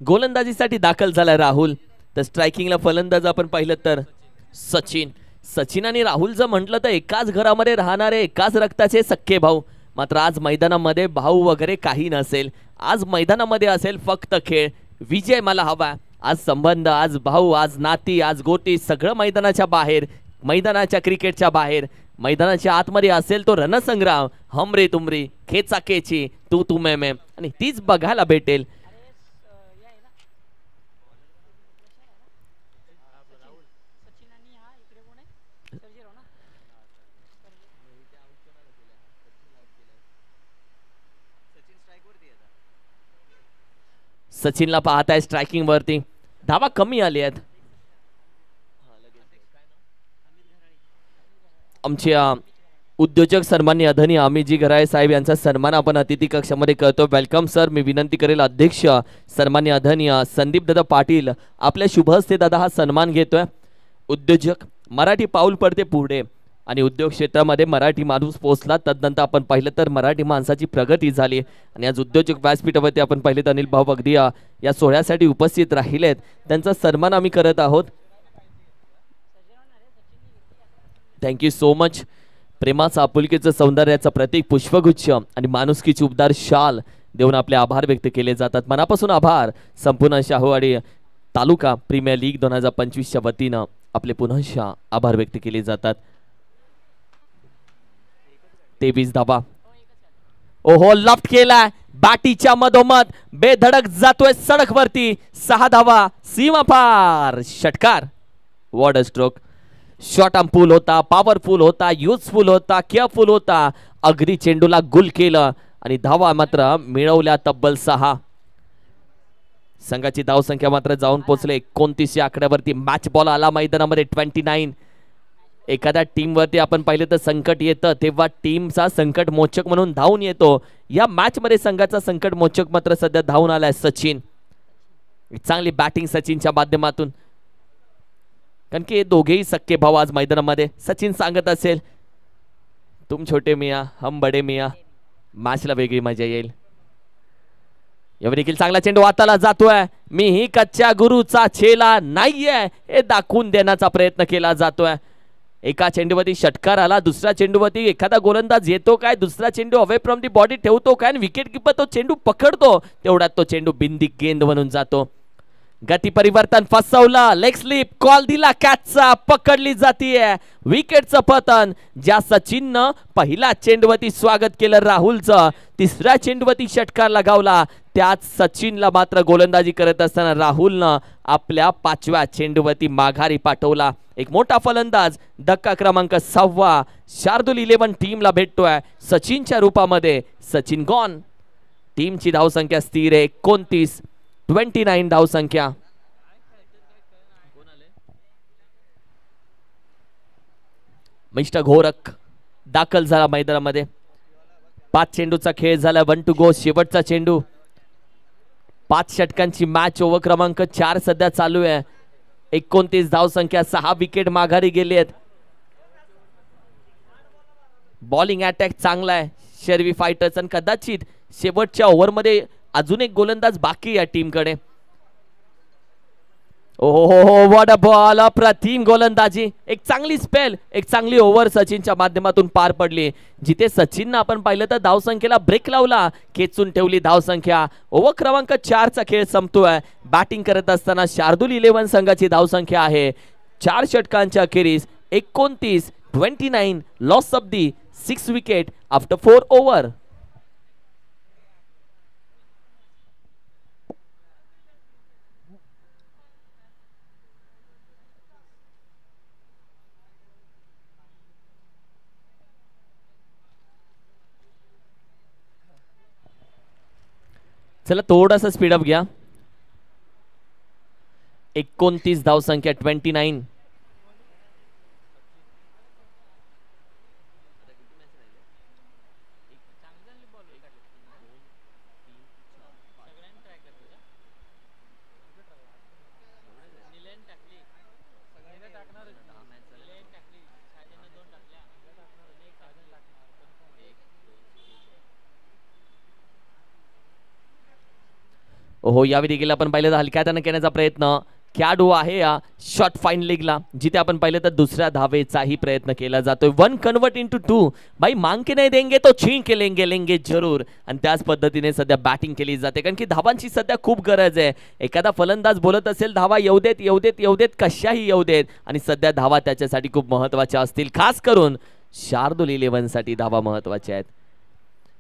गोलंदाजीसाठी दाखल झाला राहुल. तर स्ट्रायकिंगला फलंदाज आपण पाहिलं तर सचिन. सचिन आणि राहुल जर म्हटलं तर एकाच घरामध्ये राहणारे, एकाच रक्ताचे सख्खे भाऊ. मात्र आज मैदानामध्ये भाऊ वगैरे काही नसेल. आज मैदानामध्ये असेल फक्त खेळ. विजय मला हवा. आज संबंध, आज भाऊ, आज नाती, आज गोटी सगळं मैदानाच्या बाहेर, मैदानाच्या क्रिकेटच्या बाहेर. मैदानाच्या आतमध्ये असेल तो रणसंग्राम, हमरे तुमरी, खेचा खेची, तू मैं मैं, आणि तीच बघायला भेटेल. सचिनला पाहताय स्ट्रायकिंग वरती. धावा कमी आली आहेत. आमच्या उद्योजक सन्माननीय आदरणीय अमितजी घराळे साहेब यांचा सन्मान आपण अतिथी कक्षामध्ये करतो. Welcome sir. मी विनंती करेल अध्यक्ष सन्माननीय आदरणीय संदीप दादा पाटील आपल्या शुभ हस्ते दादा हा सन्मान घेतोय. उद्योजक मराठी पाऊल पडते पुढे आणि उद्योग क्षेत्रामध्ये मराठी माणूस पोहोचला. तदनंतर आपण पाहिलं तर मराठी माणसाची प्रगती झाली आणि आज उद्योजक व्यासपीठावरती आपण पाहिले तर अनिल भाऊ अगदी या सोहळ्यासाठी उपस्थित राहिलेत. त्यांचा सन्मान आम्ही करत आहोत. Thank you so much. प्रेमाचं आपुलकीचं सौंदर्याचं प्रतीक पुष्पगुच्छ आणि माणुसकीची उबदार शाल देऊन आपले आभार व्यक्त केले जातात. मनापासून आभार. संपूर्ण शाहूवाडी तालुका प्रीमियर लीग 2025च्या वतीनं आपले पुनःश आभार व्यक्त केले जातात. 23 धावा. ओहो लफ्ट केलाय बाटीच्या मधोमध बेधडक जातोय सडक वरती. 6 धावा. सीमा पार. षटकार. What a stroke. Short arm pull होता, पॉवरफुल होता, युजफुल होता, केअरफुल होता. अगदी चेंडूला गुल केलं आणि धावा मात्र मिळवल्या तब्बल 6. संघाची धावसंख्या मात्र जाऊन पोहोचले 29 या आकड्यावरती. मॅच बॉल आला मैदानामध्ये 29. एखाद्या टीम वरती आपण पाहिलं तर संकट येतं तेव्हा टीमचा संकट मोचक म्हणून धावून येतो. या मॅच मध्ये संघाचा संकट मोचक मात्र सध्या धावून आलाय सचिन. चांगली बॅटिंग सचिनच्या माध्यमातून, कारण की दोघेही सख्खे भाऊ आज मैदानामध्ये. सचिन सांगत असेल तुम छोटे मिया हम बडे मिया, मॅचला वेगळी मजा येईल. यावर देखील चांगला चेंडू हाताला जातोय. मी ही कच्च्या गुरुचा चेला नाहीये हे दाखवून देण्याचा प्रयत्न केला जातोय. एका चेंडूवरती षटकार आला. दुसऱ्या चेंडूवरती एखादा गोलंदाज येतो काय, दुसरा चेंडू अवे फ्रॉम दी बॉडी ठेवतो काय आणि विकेट किपर तो चेंडू पकडतो. तेवढ्यात तो चेंडू बिंदी गेंद बनून जातो. गती परिवर्तन फसवलं. लेग स्लिप कॉल दिला कॅचचा. पकडली जातीये. विकेटचं पतन. ज्या सचिननं पहिला चेंडूवरती स्वागत केलं राहुलचं, तिसऱ्या चेंडूवरती षटकार लगावला, त्याच सचिनला मात्र गोलंदाजी करत असताना राहुलनं आपल्या 5व्या चेंडूवरती माघारी पाठवला. एक मोठा फलंदाज धक्का क्रमांक 6 शार्दूल 11 टीमला भेटतोय सचिनच्या रूपामध्ये. सचिन गॉन. टीमची धावसंख्या स्थिर आहे 29 धावसंख्या. मिस्टर घोरक दाखल झाला मैदानामध्ये. 5 चेंडूचा खेळ झाला. 1 टू गो. शेवटचा चेंडू. 5 षटकांची मॅच. ओव्हर क्रमांक 4 सध्या चालू आहे. 29 धावसंख्या. 6 विकेट माघारी गेले आहेत. बॉलिंग अटॅक चांगला आहे शेरवी फायटर्स आणि कदाचित शेवटच्या ओव्हरमध्ये अजून एक गोलंदाज बाकी या टीमकडे. ओहो व्हॉट अ बॉल. अप्रतिम गोलंदाजी. एक चांगली स्पेल, एक चांगली ओव्हर सचिनच्या माध्यमातून पार पडली. जिथे सचिननं आपण पाहिलं तर धावसंख्येला ब्रेक लावला, खेचून ठेवली धावसंख्या. ओव्हर क्रमांक 4 चा खेळ संपतोय. बॅटिंग करत असताना शार्दूल 11 संघाची धावसंख्या आहे 4 षटकांच्या अखेरीस 29 loss of the 6 wicket after 4 over. चला थोडासा स्पीडअप घ्या. 29 धावसंख्या 29. हो यावेळी देखील आपण पाहिलं तर हलक्या हाताने करण्याचा प्रयत्न खेळाडू आहे या शॉर्ट फाईन लीगला, जिथे आपण पाहिलं तर दुसऱ्या धावेचाही प्रयत्न केला जातोय. 1 कन्वर्ट इंटू 2 भाई मांग के नाही देंगे तो छीन के लेंगे लेंगे जरूर. आणि त्याच पद्धतीने सध्या बॅटिंग केली जाते, कारण की धावांची सध्या खूप गरज आहे. एखादा फलंदाज बोलत असेल धावा येऊ देत येऊ देत येऊ देत कशाही येऊ देत, आणि सध्या धावा त्याच्यासाठी खूप महत्वाच्या असतील. खास करून शार्दूल 11 साठी धावा महत्वाच्या आहेत.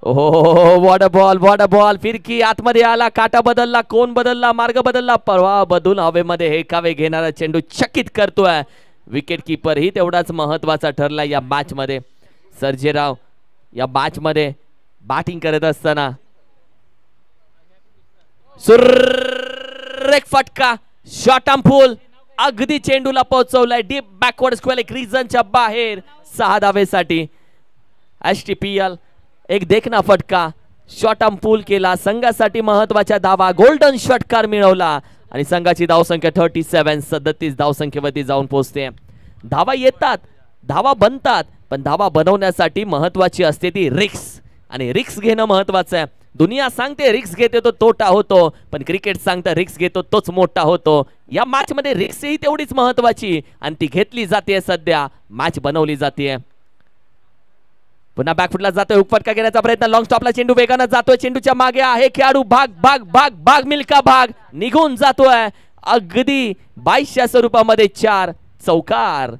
ओहो वॉट अ बॉल फिरकी आतमध्ये आला, काटा बदलला, कोण बदलला, मार्ग बदलला, परवा बदलून हवेमध्ये हेकावे घेणारा चेंडू चकित करतोय. विकेट किपर ही तेवढाच महत्वाचा ठरला या मॅच मध्ये. सर्जेराव या मॅच मध्ये बॅटिंग करत असताना सुरेख फटका, शॉट ऑन फुल, अगदी चेंडूला पोहोचवलाय डीप बॅकवर्ड स्क्वेअर एक रिजनच्या बाहेर 6 धावेसाठी. STPL एक देखना फटका, शॉट ऑन पूल केला, संघासाठी महत्वाच्या धावा, गोल्डन षटकार मिळवला आणि संघाची धावसंख्या 37 धावसंख्येवरती जाऊन पोहोचते. धावा येतात, धावा बनतात, पण धावा बनवण्यासाठी महत्वाची असते ती रिक्स, आणि रिक्स घेणं महत्वाचं आहे. दुनिया सांगते रिक्स घेते तो तोटा होतो, पण क्रिकेट सांगतं रिक्स घेतो तोच मोठा होतो. या मॅच मध्ये रिक्स ही तेवढीच महत्वाची, आणि ती घेतली जाते. सध्या मॅच बनवली जाते. पुन्हा बॅकफुटला जातोय, हुकफटका घेण्याचा प्रयत्न, लॉंग स्टॉपला चेंडू वेगानं जातोय, चेंडूच्या मागे आहे खेळाडू, भाग भाग भाग भाग मिल्का भाग, निघून जातोय अगदी 22च्या स्वरूपामध्ये 4 चौकार.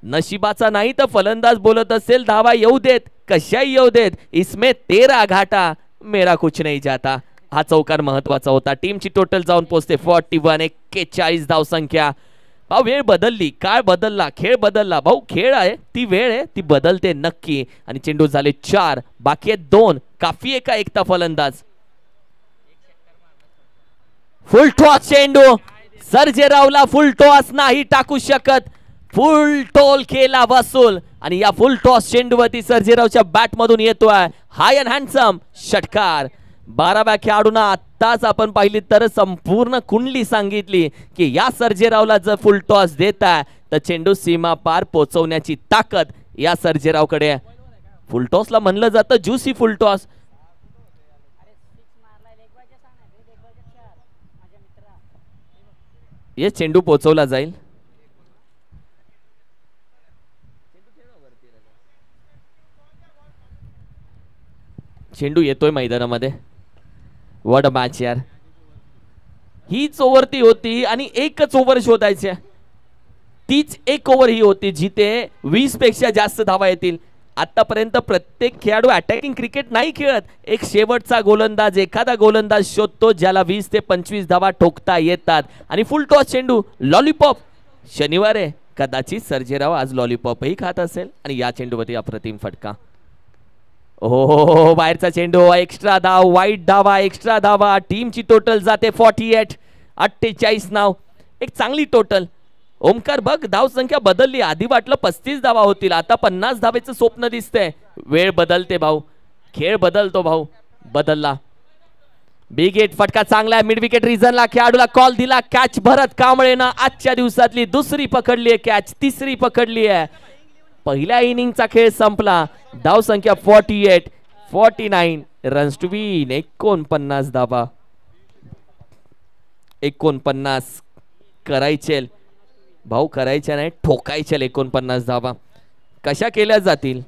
नशिबाचा नाही तर फलंदाज बोलत असेल धावा येऊ देत कशाही येऊ देत, इसमें 13 घाटा मेरा कुछ नहीं जाता. हा चौकार महत्वाचा होता. टीमची टोटल जाऊन पोहोचते 41 41 धावसंख्या. भाऊ वेळ बदलली, काळ बदलला, खेळ बदलला. भाऊ खेळ आहे, ती वेळ आहे, ती बदलते नक्की. आणि चेंडू झाले 4, बाकी आहेत 2. काफी आहे का एकटा फलंदाज? फुल टॉस चेंडू, सर्जेरावला फुल टॉस नाही टाकू शकत. फुल टोल केला वसूल, आणि या फुल टॉस चेंडूवरती सर्जेरावच्या बॅट मधून येतोय हाय अँड हँडसम षटकार. 12व्या खेळाडूंना आत्ताच आपण पाहिली तर संपूर्ण कुंडली सांगितली की या सर्जेरावला जर फुल टॉस देताय तर चेंडू सीमा पार पोहोचवण्याची ताकद या सर्जेरावकडे आहे. फुल टॉसला म्हणलं जातं ज्यूसी फुल टॉस. ये चेंडू पोहोचवला जाईल. चेंडू येतोय मैदानामध्ये. व्हॉट अ मॅच यार. हीच ओव्हर ती होती आणि एकच ओव्हर शोधायची. तीच एक ओव्हर ही होती जिथे 20 पेक्षा जास्त धावा येतील. आतापर्यंत प्रत्येक खेळाडू अटॅकिंग क्रिकेट नाही खेळत. एक शेवटचा गोलंदाज, एखादा गोलंदाज शोधतो ज्याला 20 ते 25 धावा ठोकता येतात. आणि फुल टॉस चेंडू, लॉलीपॉप. शनिवार आहे, कदाचित सर्जेराव आज लॉलीपॉपही खात असेल. आणि या चेंडूवरती अप्रतिम फटका. हो बाहेरचा चेंडू, एक्स्ट्रा धाव, वाईट धावा, एक्स्ट्रा धावा. टीमची टोटल जाते 48 48 नाव. एक चांगली टोटल. ओमकार बघ धाव संख्या बदलली. आधी वाटलं 35 धावा होतील, आता 50 धावेचं स्वप्न दिसतंय. वेळ बदलते भाऊ, खेळ बदलतो भाऊ. बदलला. बिग हिट फटका चांगला आहे. मिड विकेट रिझनला खेळाडूला कॉल दिला. कॅच भरत कांबळेनं आजच्या दिवसातली दुसरी पकडली आहे कॅच, तिसरी पकडली आहे. पहिल्या इनिंगचा खेळ संपला. धाव संख्या 48 49 रन्स टू विन. 49 धावा. 49 करायचे भाऊ, करायच्या नाही, ठोकायच्या. 49 धावा कशा केल्या जातील,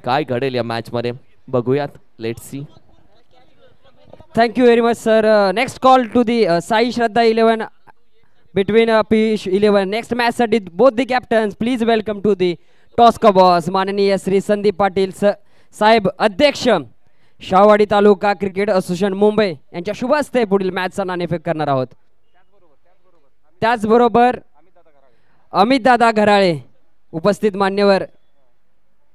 काय घडेल या मॅच मध्ये बघूयात. Let's see. Thank you very much, sir. Next call to the Sai Shraddha 11 between Piyush 11. Next match साठी both the captains please welcome to the toss का boss माननीय श्री संदीप पाटील साहेब अध्यक्ष शाहवाडी तालुका क्रिकेट असोसिएशन मुंबई यांच्या शुभ हस्ते पुढील मॅचचा नाणेफेक करणार आहोत. त्याचबरोबर अमित दादा घराळे उपस्थित मान्यवर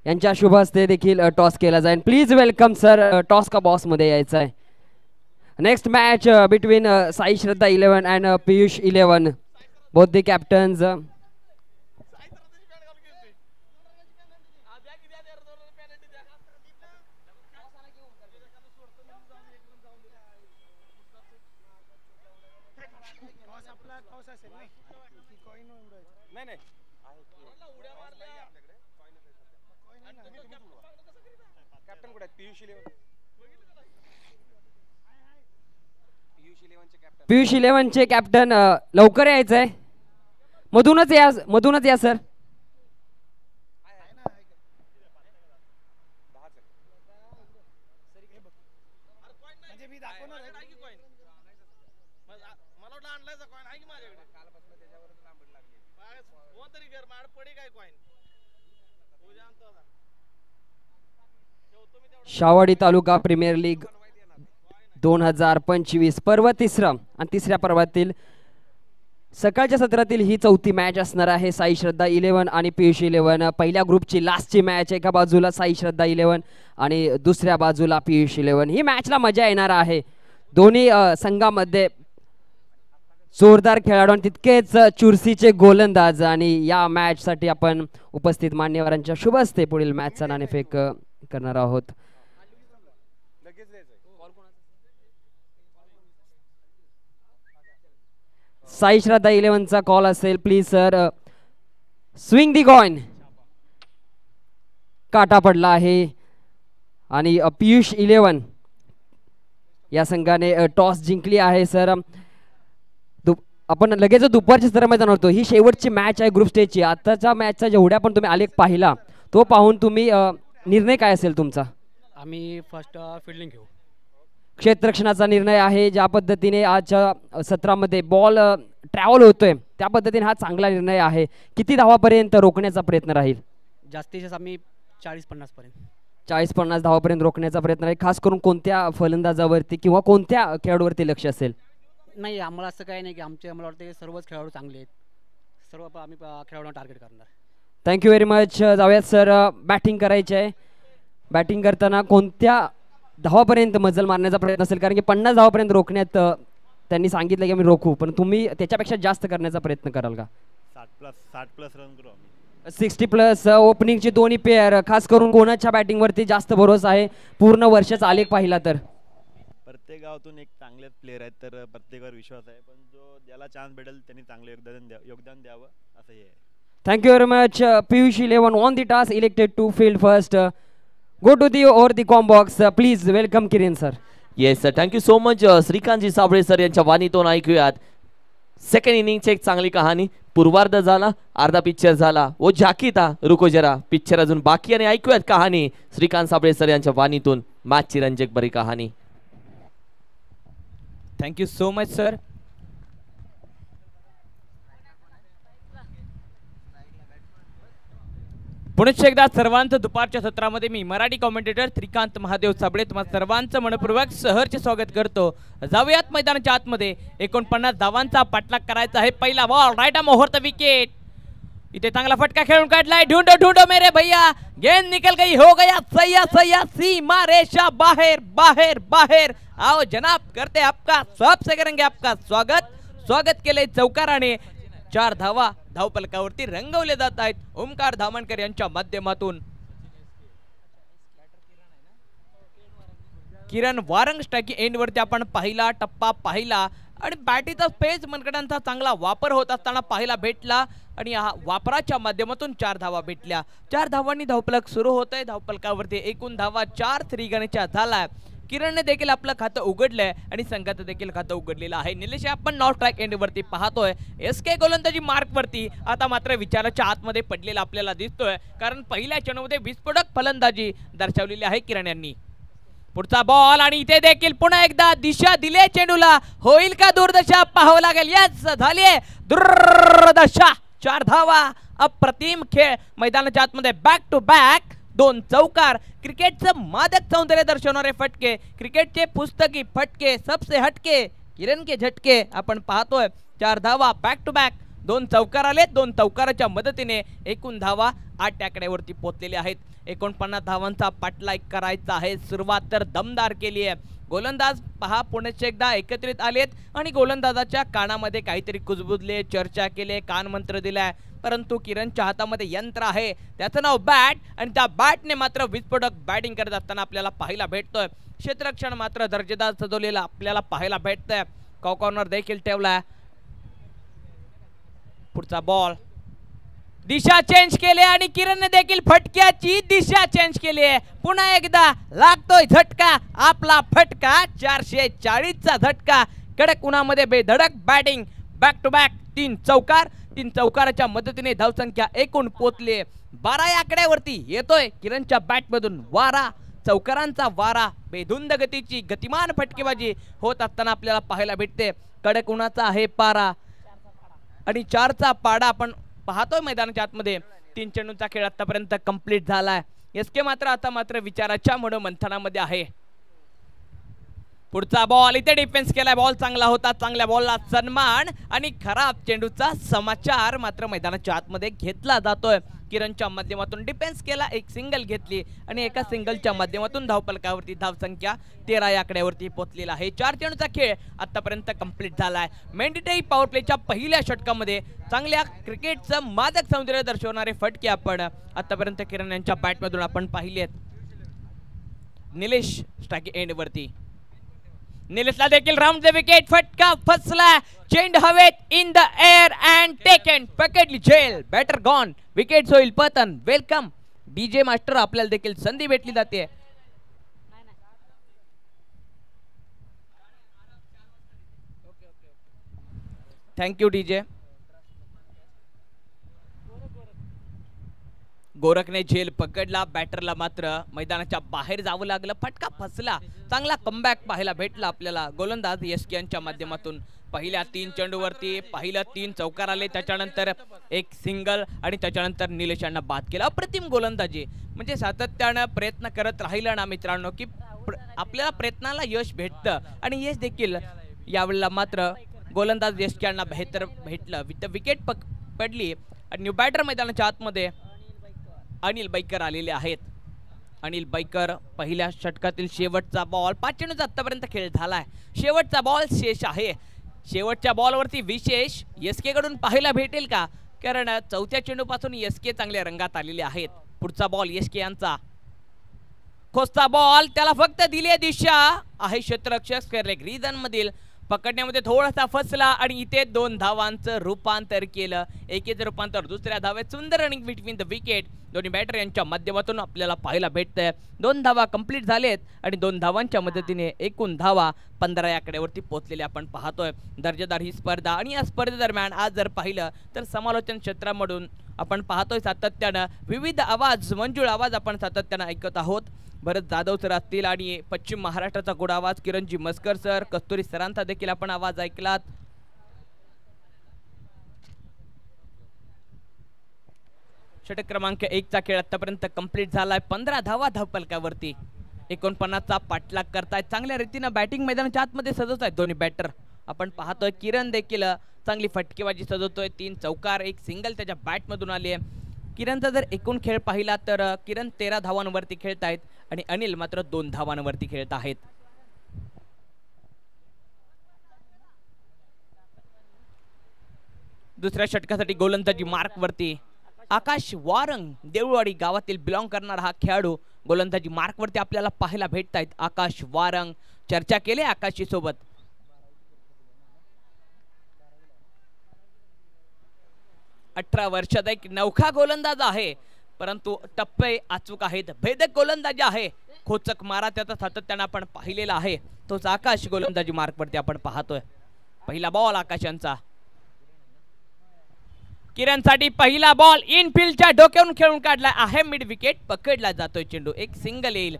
यांच्या शुभ हस्ते देखील टॉस केला जाईल. प्लीज वेलकम सर, टॉस का बॉस मध्ये यायचं आहे. Next match between Sai Shraddha 11 and Piyush 11. Both the captains. Piyush 11चे कॅप्टन लवकर यायचंय. मधूनच या sir. Shawadi taluka premier league 2025 पर्व तिसरं आणि तिसऱ्या पर्वातील सकाळच्या सत्रातील ही चौथी मॅच असणार आहे. साई श्रद्धा 11 आणि पियुष 11. पहिल्या ग्रुपची लास्टची मॅच. एका बाजूला साई श्रद्धा 11 आणि दुसऱ्या बाजूला पियुष 11. ही मॅचला मजा येणार आहे. दोन्ही संघामध्ये जोरदार खेळाडू आणि तितकेच चुरशीचे गोलंदाज. आणि या मॅच साठी आपण उपस्थित मान्यवरांच्या शुभ हस्ते पुढील मॅचचा नाणेफेक करणार आहोत. साई श्रद्धा 11चा कॉल असेल. Please sir swing the coin. काटा पडला आहे आणि पियुष 11 या संघाने टॉस जिंकली आहे. सर आपण लगेच दुपारच्या सत्रामध्ये जाणार होतो. ही शेवटची मॅच आहे ग्रुप स्टेजची. आताच्या मॅचचा जेवढ्या पण तुम्ही आलेख पाहिला तो पाहून तुम्ही निर्णय काय असेल तुमचा? आम्ही फर्स्ट फिल्डिंग घेऊ. क्षेत्ररक्षणाचा निर्णय आहे. ज्या पद्धतीने आजच्या सत्रामध्ये बॉल ट्रॅव्हल होतोय त्या पद्धतीने हा चांगला निर्णय आहे. किती धावापर्यंत रोखण्याचा प्रयत्न राहील? जास्तीत जास्त आम्ही 40-50 पर्यंत 40-50 धावापर्यंत रोखण्याचा प्रयत्न आहे. खास करून कोणत्या फलंदाजावरती किंवा कोणत्या खेळाडूवरती लक्ष असेल? नाही, आम्हाला असं काही नाही की आमचे मला वाटतं सर्वच खेळाडू चांगले आहेत. सर्व आम्ही खेळाडूंना टार्गेट करणार. Thank you very much. जाऊयात सर. बॅटिंग करायची आहे. बॅटिंग करताना कोणत्या धावापर्यंत मजल मारण्याचा प्रयत्न असेल? कारण की 50 धावापर्यंत रोखण्यात त्यांनी सांगितलं की आम्ही रोखू, पण तुम्ही त्याच्यापेक्षा जास्त करण्याचा प्रयत्न कराल का? 60 प्लस रन करू आम्ही. 60+ ओपनिंगची दोन्ही पेअर. खास करून कोणाच्या बॅटिंगवरती जास्त भरोसा आहे पूर्ण वर्षाचा आलेख पाहिला तर? प्रत्येक गावातून एक चांगले प्लेयर आहेत तर प्रत्येकावर विश्वास आहे, पण जो ज्याला चान्स भेटेल त्यांनी चांगले योगदान द्यावं असं हे आहे. Thank you very much. Piyush 11 won the toss elected to field first. Go to the over the comm box. Please welcome Kiran sir. Yes sir, thank you so much. Shrikantji Sable sir यांच्या वाणीतून ऐकूयात सेकंड इनिंगची एक चांगली कहाणी. पूर्वार्ध झाला, अर्धा पिक्चर झाला. वो झाकी था रुको जरा, पिक्चर अजून बाकी. आणि ऐकूयात कहाणी श्रीकांत साबळे सर यांच्या वाणीतून मॅचची रंजक बरी कहाणी. Thank you so much sir. पुन्हा एकदा सर्वांचं दुपारच्या सत्रामध्ये मी मराठी कॉमेंटेटर श्रीकांत महादेव साबळे तुम्हा सर्वांचं मनपूर्वक सहर्ष स्वागत करतो. जाऊयात मैदानाच्या आतमध्ये. 49 धावांचा पाठलाग करायचा आहे. पहिला बॉल राईट मुहूर्त विकेट. इथे चांगला फटका खेळून काढलाय. ढूंढो ढूंढो मेरे भैया, गेंद निकल गई, हो गया सैया सैया, सीमा रेशा बाहर बाहर बाहर. आओ जनाब, करते आपका सबसे करेंगे आपका स्वागत केले चौकाराने. 4 धावा धावफलकावरती रंगवले जात आहेत ओमकार धामणकर यांच्या माध्यमातून. किरण वारंग स्ट्राइक एंड वरती आपण पहिला टप्पा पाहिला आणि बॅटीचा पेस मनगडांचा चांगला वापर होत असताना पाहायला भेटला आणि या वापराच्या माध्यमातून 4 धावा भेटल्या. 4 धावांनी धावफलक सुरू होत आहे. धावफलकावरती एकूण धावा 4 श्रीगणेशच्या झाला. किरणने देखील आपलं खातं उघडलंय आणि संघाचं देखील खातं उघडलेलं आहे. निलेश, आपण नॉट स्ट्राइक एंड वरती पाहतोय. SK गोलंदाजी मार्क वरती आता मात्र विचाराच्या आतमध्ये पडलेला आपल्याला दिसतोय, कारण पहिल्या चेंडूमध्ये विस्फोटक फलंदाजी दर्शवलेली आहे किरण यांनी. पुढचा बॉल आणि इथे देखील पुन्हा एकदा दिशा दिले चेंडूला. होईल का दुर्दशा पाहावं लागेल. यस, झालीये दुर्दशा. 4 धावा. अप्रतिम खेळ मैदानाच्या आतमध्ये. बॅक टू बॅक 2 चौकार. क्रिकेटचं मादक सौंदर्य दर्शवणारे फटके, क्रिकेटचे पुस्तकी फटके, सबसे हटके किरण के झटके आपण पाहतोय. 4 धावा बॅक टू बॅक. 2 चौकार आले. 2 चौकाराच्या मदतीने एकूण धावा 8 आकड्यावरती पोहोचलेले आहेत. 49 धावांचा पाठलाग करायचा आहे. सुरुवात तर दमदार केली आहे. गोलंदाज पहा पुण्याचे एकदा एकत्रित आलेत आणि गोलंदाजाच्या कानामध्ये काहीतरी कुजबुजले, चर्चा केले, कानमंत्र दिलाय. परंतु किरणच्या हातामध्ये यंत्र आहे, त्याचं नाव बॅट, आणि त्या बॅटने मात्र विस्फोटक बॅटिंग करत असताना आपल्याला पाहायला भेटतोय. क्षेत्ररक्षण मात्र दर्जेदार सजवलेला आपल्याला पाहायला भेटतंय. कॉर्नर देखील ठेवलाय. पुढचा बॉल. दिशा चेंज केली आणि किरणने देखील फटक्याची दिशा चेंज केली आहे. पुन्हा एकदा लागतोय झटका, आपला फटका. 440चा झटका कडक उन्हामध्ये बेधडक बॅटिंग, बॅक टू बॅक 3 चौकार. 3 चौकाराच्या मदतीने धावसंख्या एकूण पोचले 12 या आकड्यावरती. येतोय किरणच्या बॅट मधून वारा, चौकारांचा वारा. बेधुंद गतीची गतिमान फटकेबाजी होत असताना आपल्याला पाहायला भेटते. कडक उन्हाचा आहे पारा आणि 4चा पाडा आपण पाहतोय मैदानाच्या आतमध्ये. 3 चेंडूंचा खेळ आतापर्यंत कंप्लीट झालाय. एसके मात्र आता मात्र विचाराच्या मनोमंथनामध्ये आहे. पुढचा बॉल इथे डिफेन्स केलाय. बॉल चांगला होता, चांगल्या बॉलला सन्मान आणि खराब चेंडूचा समाचार मात्र मैदानाच्या आतमध्ये घेतला जातोय. किरणच्या माध्यमातून डिफेन्स केला, एक सिंगल घेतली आणि एका सिंगलच्या माध्यमातून धावफलकावरती धावसंख्या 13 या आकड्यावरती पोहोचलेला आहे. 4 चेंडूचा खेळ आतापर्यंत कंप्लीट झालाय. मेंडिटेई पॉवर प्लेच्या पहिल्या षटकामध्ये चांगल्या क्रिकेटचं मादक सौंदर्य दर्शवणारे फटके आपण आतापर्यंत किरण यांच्या बॅटमधून आपण पाहिलेत. निलेश स्ट्राइक एंड वरती. निलेशला देखील राऊंड द विकेट, फटका फसला, चेंड हवेत, in the air and taken, पकडली झेल, बॅटर गॉन, विकेट होईल पतन. वेलकम डीजे मास्टर, आपल्याला देखील संधी भेटली जाते. Thank you DJ. गोरखने झेल पकडला, बॅटरला मात्र मैदानाच्या बाहेर जावं लागलं, फटका फसला. चांगला कमबॅक पाहायला भेटला आपल्याला गोलंदाज एसके यांच्या माध्यमातून. पहिल्या 3 चेंडूवरती पहिलं 3 चौकार आले, त्याच्यानंतर एक सिंगल आणि त्याच्यानंतर निलेश यांना बाद केला. अप्रतिम गोलंदाजी, म्हणजे सातत्यानं प्रयत्न करत राहिलं ना मित्रांनो की आपल्याला प्रयत्नाला यश भेटतं आणि यश देखील यावेळेला मात्र गोलंदाज एसके यांना बेहतर भेटलं. विकेट पडली आणि न्यू बॅटर मैदानाच्या आतमध्ये अनिल बैकर आलेले आहेत. अनिल बैकर पहिल्या षटकातील शेवटचा बॉल, 5 चेंडूचा आतापर्यंत खेळ झालाय. शेवटचा बॉल शेष आहे. शेवटच्या बॉलवरती विशेष एसके कडून पाहायला भेटेल का, कारण 4थ्या चेंडूपासून एसके चांगल्या रंगात आलेले आहेत. पुढचा बॉल एसके यांचा, खोसचा बॉल, त्याला फक्त दिली दिशा आहे क्षेत्ररक्षक स्क्वेअर लेग रिजन मधील. पकडण्यामध्ये थोडासा फसला आणि इथे 2 धावांचं रूपांतर केलं. एकेचं रूपांतर दुसऱ्या धावेत. सुंदर रनिंग बिटवीन द विकेट दोन्ही बॅटर यांच्या माध्यमातून आपल्याला पाहायला भेटतंय. 2 धावा कंप्लीट झालेत आणि 2 धावांच्या मदतीने एकूण धावा 15 या आकड्यावरती पोहोचलेल्या आपण पाहतोय. दर्जेदार ही स्पर्धा आणि या स्पर्धेदरम्यान आज जर पाहिलं तर समालोचन क्षेत्रामधून आपण पाहतोय सातत्यानं विविध आवाज, मंजूळ आवाज आपण सातत्यानं ऐकत आहोत. भरत जाधव सर असतील आणि पश्चिम महाराष्ट्राचा गोड आवाज किरणजी मस्कर सर, कस्तुरी सरांचा देखील आपण आवाज ऐकलात. षटक क्रमांक 1 चा खेळ आतापर्यंत कंप्लीट झालाय. 15 धावा धावफलकावरती. 49चा पाठलाग करतायत. चांगल्या रीतीने बॅटिंग मैदानाच्या आतमध्ये सजवत आहेत दोन्ही बॅटर. आपण पाहतोय किरण देखील चांगली फटकेबाजी सजवतोय. 3 चौकार, एक सिंगल त्याच्या बॅट मधून आली आहे. किरणचा जर एकूण खेळ पाहिला तर किरण 13 धावांवरती खेळत आहेत आणि अनिल मात्र 2 धावांवरती खेळत आहेत. दुसऱ्या षटकासाठी गोलंदाजी मार्क वरती आकाश वारंग, देऊळवाडी गावातील बिलॉंग करणारा हा खेळाडू गोलंदाजी मार्क वरती आपल्याला पाहायला भेटत आहेत. आकाश वारंग, चर्चा केली आकाशची सोबत. अठरा वर्षाचा एक नवखा गोलंदाज आहे, परंतु टप्पे अचूक आहेत. भेदक गोलंदाजी आहे. खोचक मारा त्याचा सातत्याने आपण पाहिलेला आहे. तोच आकाश गोलंदाजी मार्क वरती आपण पाहतोय. पहिला बॉल आकाशांचा. किरणसाठी पहिला बॉल इनफिल्डच्या डोक्यावरून खेळून काढला आहे. मिड विकेट पकडला जातोय चेंडू. एक सिंगल येईल.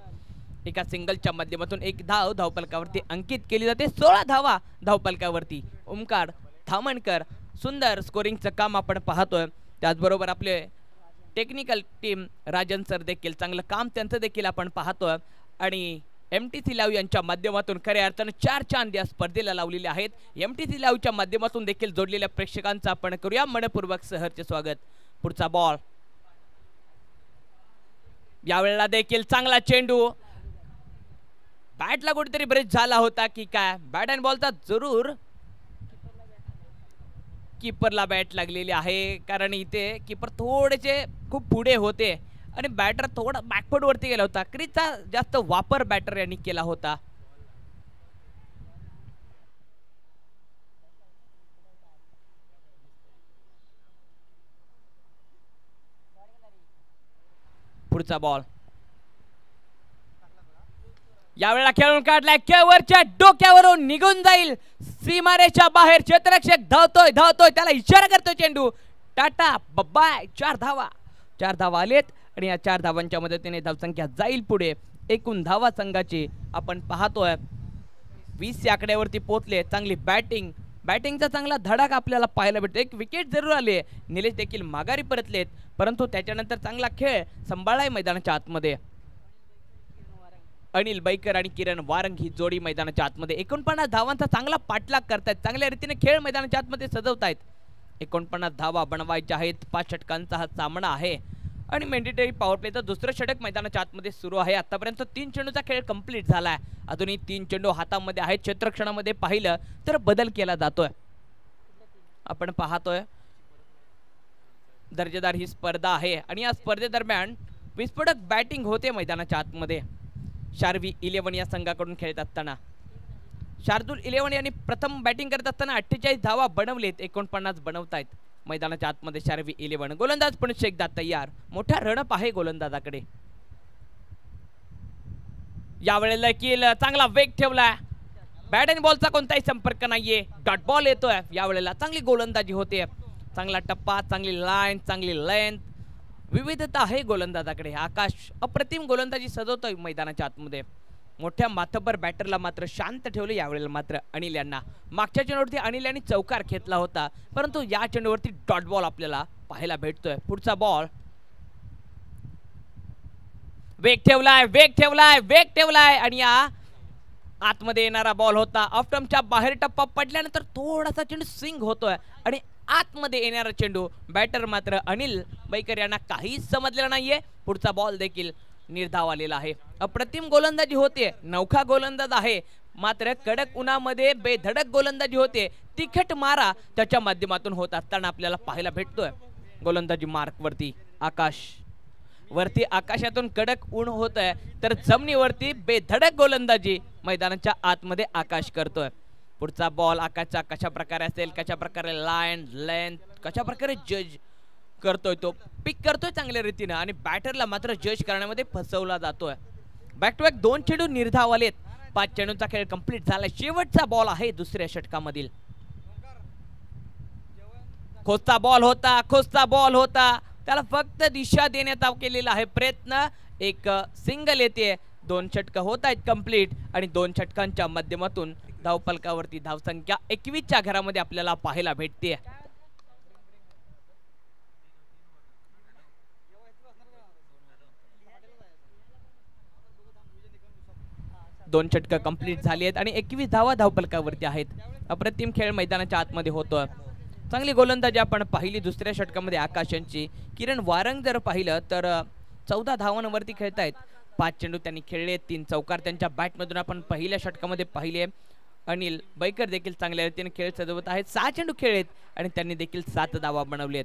एका सिंगलच्या माध्यमातून एक धाव धावफलकावरती अंकित केली जाते. 16 धावा धावफलकावरती. ओमकार थामणकर सुंदर स्कोरिंगचं काम आपण पाहतोय. त्याचबरोबर आपले टेक्निकल टीम राजन सर देखील चांगलं काम त्यांचं देखील आपण पाहतोय. आणि MTC लाईव्ह यांच्या माध्यमातून खऱ्या अर्थानं 4 चांद या स्पर्धेला लावलेले आहेत. MTC लाईव्हच्या माध्यमातून देखील जोडलेल्या प्रेक्षकांचं आपण करूया मनपूर्वक सहर्ष स्वागत. पुढचा बॉल, यावेळेला देखील चांगला चेंडू. बॅटला कुठेतरी ब्रेक झाला होता की काय, बॅट अँड बॉलचा जरूर कीपरला बॅट लागलेली आहे, कारण इथे कीपर थोडेसे खूप पुढे होते आणि बॅटर थोडा बॅकफुट वरती गेला होता. क्रीजचा जास्त वापर बॅटर यांनी केला होता. पुढचा बॉल, यावेळेला खेळून काढलाय. केवरच्या डोक्यावरून निघून जाईल. सीमारेषा बाहेर क्षेत्ररक्षक धावतोय धावतोय, त्याला इशारा करतोय चेंडू. Tata bye. 4 धावा आलेत आणि या 4 धावांच्या मदतीने धावसंख्या जाईल पुढे. एकूण धावा संघाची आपण पाहतोय 20 या आकड्यावरती पोहोचले. चांगली बॅटिंगचा चांगला धडाक आपल्याला पाहायला भेटतो. एक विकेट जरूर आले, निलेश देखील माघारी परतलेत, परंतु त्याच्यानंतर चांगला खेळ सांभाळलाय मैदानाच्या आतमध्ये. अनिल बैकर आणि किरण वारंग ही जोडी मैदानाच्या आतमध्ये 49 धावांचा चांगला पाठलाग करतायत. चांगल्या रीतीने खेळ मैदानाच्या आतमध्ये सजवतायत. 49 धावा बनवायच्या आहेत. 5 षटकांचा हा सामना आहे आणि मॅन्डेटरी पॉवर प्लेचं दुसरं षटक मैदानाच्या आतमध्ये सुरू आहे. आतापर्यंत 3 चेंडूचा खेळ कंप्लीट झालाय. अजूनही 3 चेंडू हातामध्ये आहेत. क्षेत्ररक्षणामध्ये पाहिलं तर बदल केला जातोय. आपण पाहतोय दर्जेदार ही स्पर्धा आहे आणि या स्पर्धेदरम्यान विस्फोटक बॅटिंग होते मैदानाच्या आतमध्ये. शार्वी 11 या संघाकडून खेळत असताना शार्दूल 11 यांनी प्रथम बॅटिंग करत असताना 48 धावा बनवलेत. 49 बनवतायत मैदानाच्या आतमध्ये शार्वी 11. गोलंदाज पण एकदा तयार. मोठा रणप आहे गोलंदाजाकडे. यावेळेला देखील चांगला वेग ठेवलाय. बॅट आणि बॉलचा कोणताही संपर्क नाहीये. डॉट बॉल येतोय. यावेळेला चांगली गोलंदाजी होते. चांगला टप्पा, चांगली लाईन, चांगली लेंथ, विविधता आहे गोलंदाजाकडे. आकाश अप्रतिम गोलंदाजी सजवतोय मैदानाच्या आतमध्ये. मोठ्या माथबर बॅटरला मात्र शांत ठेवले. यावेळेला मात्र अनिल यांना मागच्या चेंडूवरती अनिल यांनी चौकार घेतला होता, परंतु या चेंडूवरती डॉट बॉल आपल्याला पाहायला भेटतोय. पुढचा बॉल वेग ठेवलाय आणि या आतमध्ये येणारा बॉल होता. ऑफ स्टंपच्या बाहेर टप्पा पडल्यानंतर थोडासा चेंडू स्विंग होतोय आणि आतमध्ये येणारा चेंडू बॅटर मात्र अनिल बैकर यांना काहीच समजलेला नाहीये. पुढचा बॉल देखील निर्धाव आलेला आहे. अप्रतिम गोलंदाजी होते. नौखा गोलंदाज आहे, मात्र कडक उन्हामध्ये बेधडक गोलंदाजी होते. तिखट मारा त्याच्या माध्यमातून होत असताना आपल्याला पाहायला भेटतोय. गोलंदाजी मार्क वरती आकाशातून कडक ऊन होत आहे, तर जमिनीवरती बेधडक गोलंदाजी मैदानाच्या आतमध्ये आकाश करतोय. पुढचा बॉल आकाशचा कशा प्रकारे असेल, कशा प्रकारे लाईन लेंथ, कशा प्रकारे जज करतोय, तो पिक करतोय चांगल्या रीतीने आणि बॅटरला मात्र जज करण्यामध्ये फसवला जातोय. बॅक टू बॅक 2 चेंडू निर्धाव आलेत. 5 चेंडूचा खेळ कंप्लीट झाला. शेवटचा बॉल आहे दुसऱ्या षटकामधील. खोचता बॉल होता, त्याला फक्त दिशा देण्यात केलेला आहे प्रयत्न. एक सिंगल येते. 2 षटक होत आहेत कंप्लीट आणि 2 षटकांच्या माध्यमातून धावफलकावरती धावसंख्या 21च्या घरामध्ये आपल्याला पाहायला भेटते. दोन षटक कंप्लीट झाली आहेत आणि 21 धावा धावफलकावरती आहेत. अप्रतिम खेळ मैदानाच्या आतमध्ये होतोय. चांगली गोलंदाजी आपण पाहिली दुसऱ्या षटकामध्ये आकाश यांची. किरण वारंग जर पाहिलं तर 14 धावांवरती खेळतायत. 5 चेंडू त्यांनी खेळले, 3 चौकार त्यांच्या बॅटमधून आपण पहिल्या षटकामध्ये पाहिले. अनिल बैकर देखील चांगल्या रीतीने खेळ सजवत आहेत. 6 चेंडू खेळलेत आणि त्यांनी देखील 7 धावा बनवलेत.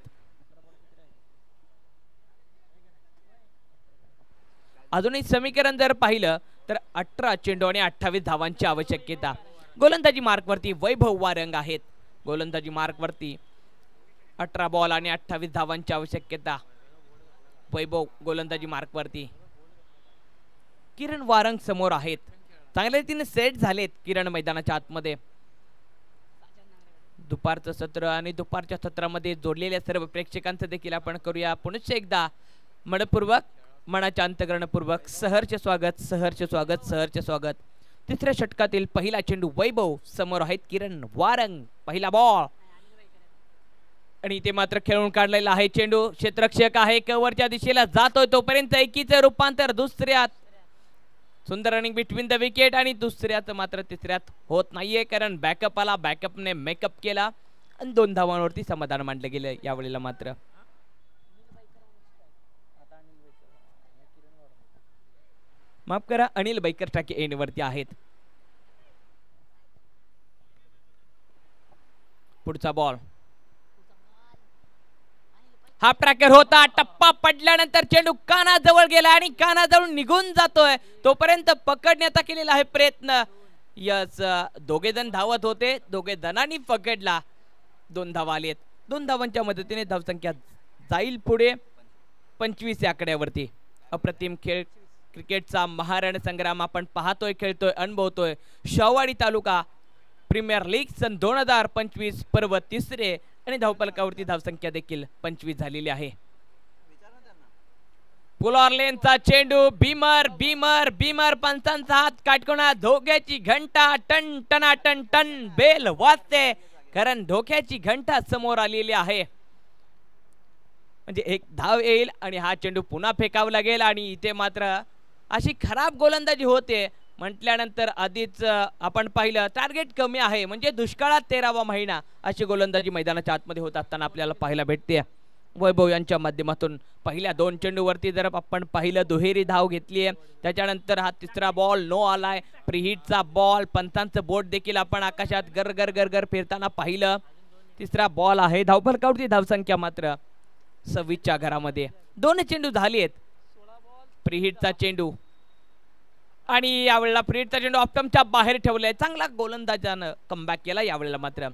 अजूनही समीकरण जर पाहिलं तर 18 चेंडू आणि 28 धावांची आवश्यकता. गोलंदाजी मार्कवरती वैभव वारंग आहेत. गोलंदाजी मार्कवरती 18 बॉल आणि 28 धावांची आवश्यकता. वैभव गोलंदाजी मार्कवरती. किरण वारंग समोर आहेत. चांगल्या रीतीने सेट झालेत किरण मैदानाच्या आतमध्ये. दुपारचं सत्र आणि दुपारच्या सत्रामध्ये जोडलेल्या सर्व प्रेक्षकांचं देखील आपण करूया पुनश्च एकदा मनपूर्वक, मनाच्या अंतकरणपूर्वक सहर्ष स्वागत. तिसऱ्या षटकातील पहिला चेंडू वैभव समोर आहेत किरण वारंग. पहिला बॉल आणि ते मात्र खेळून काढलेला आहे चेंडू. क्षेत्ररक्षक आहे, कव्हरच्या दिशेला जातोय तोपर्यंत एकीचं रूपांतर दुसऱ्यात. सुंदर रनिंग बिटवीन द विकेट आणि दुसऱ्यात मात्र तिसऱ्यात होत नाहीये, कारण बॅकअप आला. बॅकअपने मेकअप केला आणि 2 धावांवरती समाधान मांडलं गेलं. यावेळेला मात्र माफ करा, अनिल बैकर टाकी एंड वरती आहेत. पुढचा बॉल हा ट्रॅकर होता. टप्पा पडल्यानंतर चेंडू कानाजवळ गेला आणि कानाजवळ निघून जातोय. तोपर्यंत पकडण्याचा केलेला आहे प्रयत्न. यस, दोघे जण धावत होते, दोघे जणांनी पकडला. 2 धावा आलेत. 2 धावांच्या मदतीने धावसंख्या जाईल पुढे 25 या आकड्यावरती. अप्रतिम खेळ, क्रिकेटचा महारण संग्राम आपण पाहतोय, खेळतोय, अनुभवतोय. शाहूवाडी तालुका प्रीमियर लीग सन 2025 पर्व तिसरे आणि धावफलकावरती धावसंख्या देखील 25 झालेली आहे. पुलॉरलेनचा चेंडू बीमर बीमर बीमर पंचांचा हात काटकोना धोक्याची घंटा टन टना टन टन बेल वाजते कारण धोक्याची घंटा समोर आलेली आहे. म्हणजे एक धाव येईल आणि हा चेंडू पुन्हा फेकावा लागेल आणि इथे मात्र अशी खराब गोलंदाजी होते म्हटल्यानंतर आधीच आपण पाहिलं टार्गेट कमी आहे म्हणजे दुष्काळात 13वा महिना अशी गोलंदाजी मैदानाच्या आतमध्ये होत असताना आपल्याला पाहायला भेटते. वैभव यांच्या माध्यमातून पहिल्या 2 चेंडूवरती जर आपण पाहिलं दुहेरी धाव घेतली आहे. त्याच्यानंतर हा तिसरा बॉल नो आलाय. प्रीहिटचा बॉल पंतांचं बोट देखील आपण आकाशात गरगर गरगर फिरताना पाहिलं. तिसरा बॉल आहे. धावफलकावरती धावसंख्या मात्र 26च्या घरामध्ये 2 चेंडू झालेत. प्रीहिटचा चेंडू आणि यावेळेला प्रीहिटचा चेंडू ऑप्टमच्या बाहेर ठेवलाय. चांगला गोलंदाजानं कमबॅक केला. यावेळेला मात्र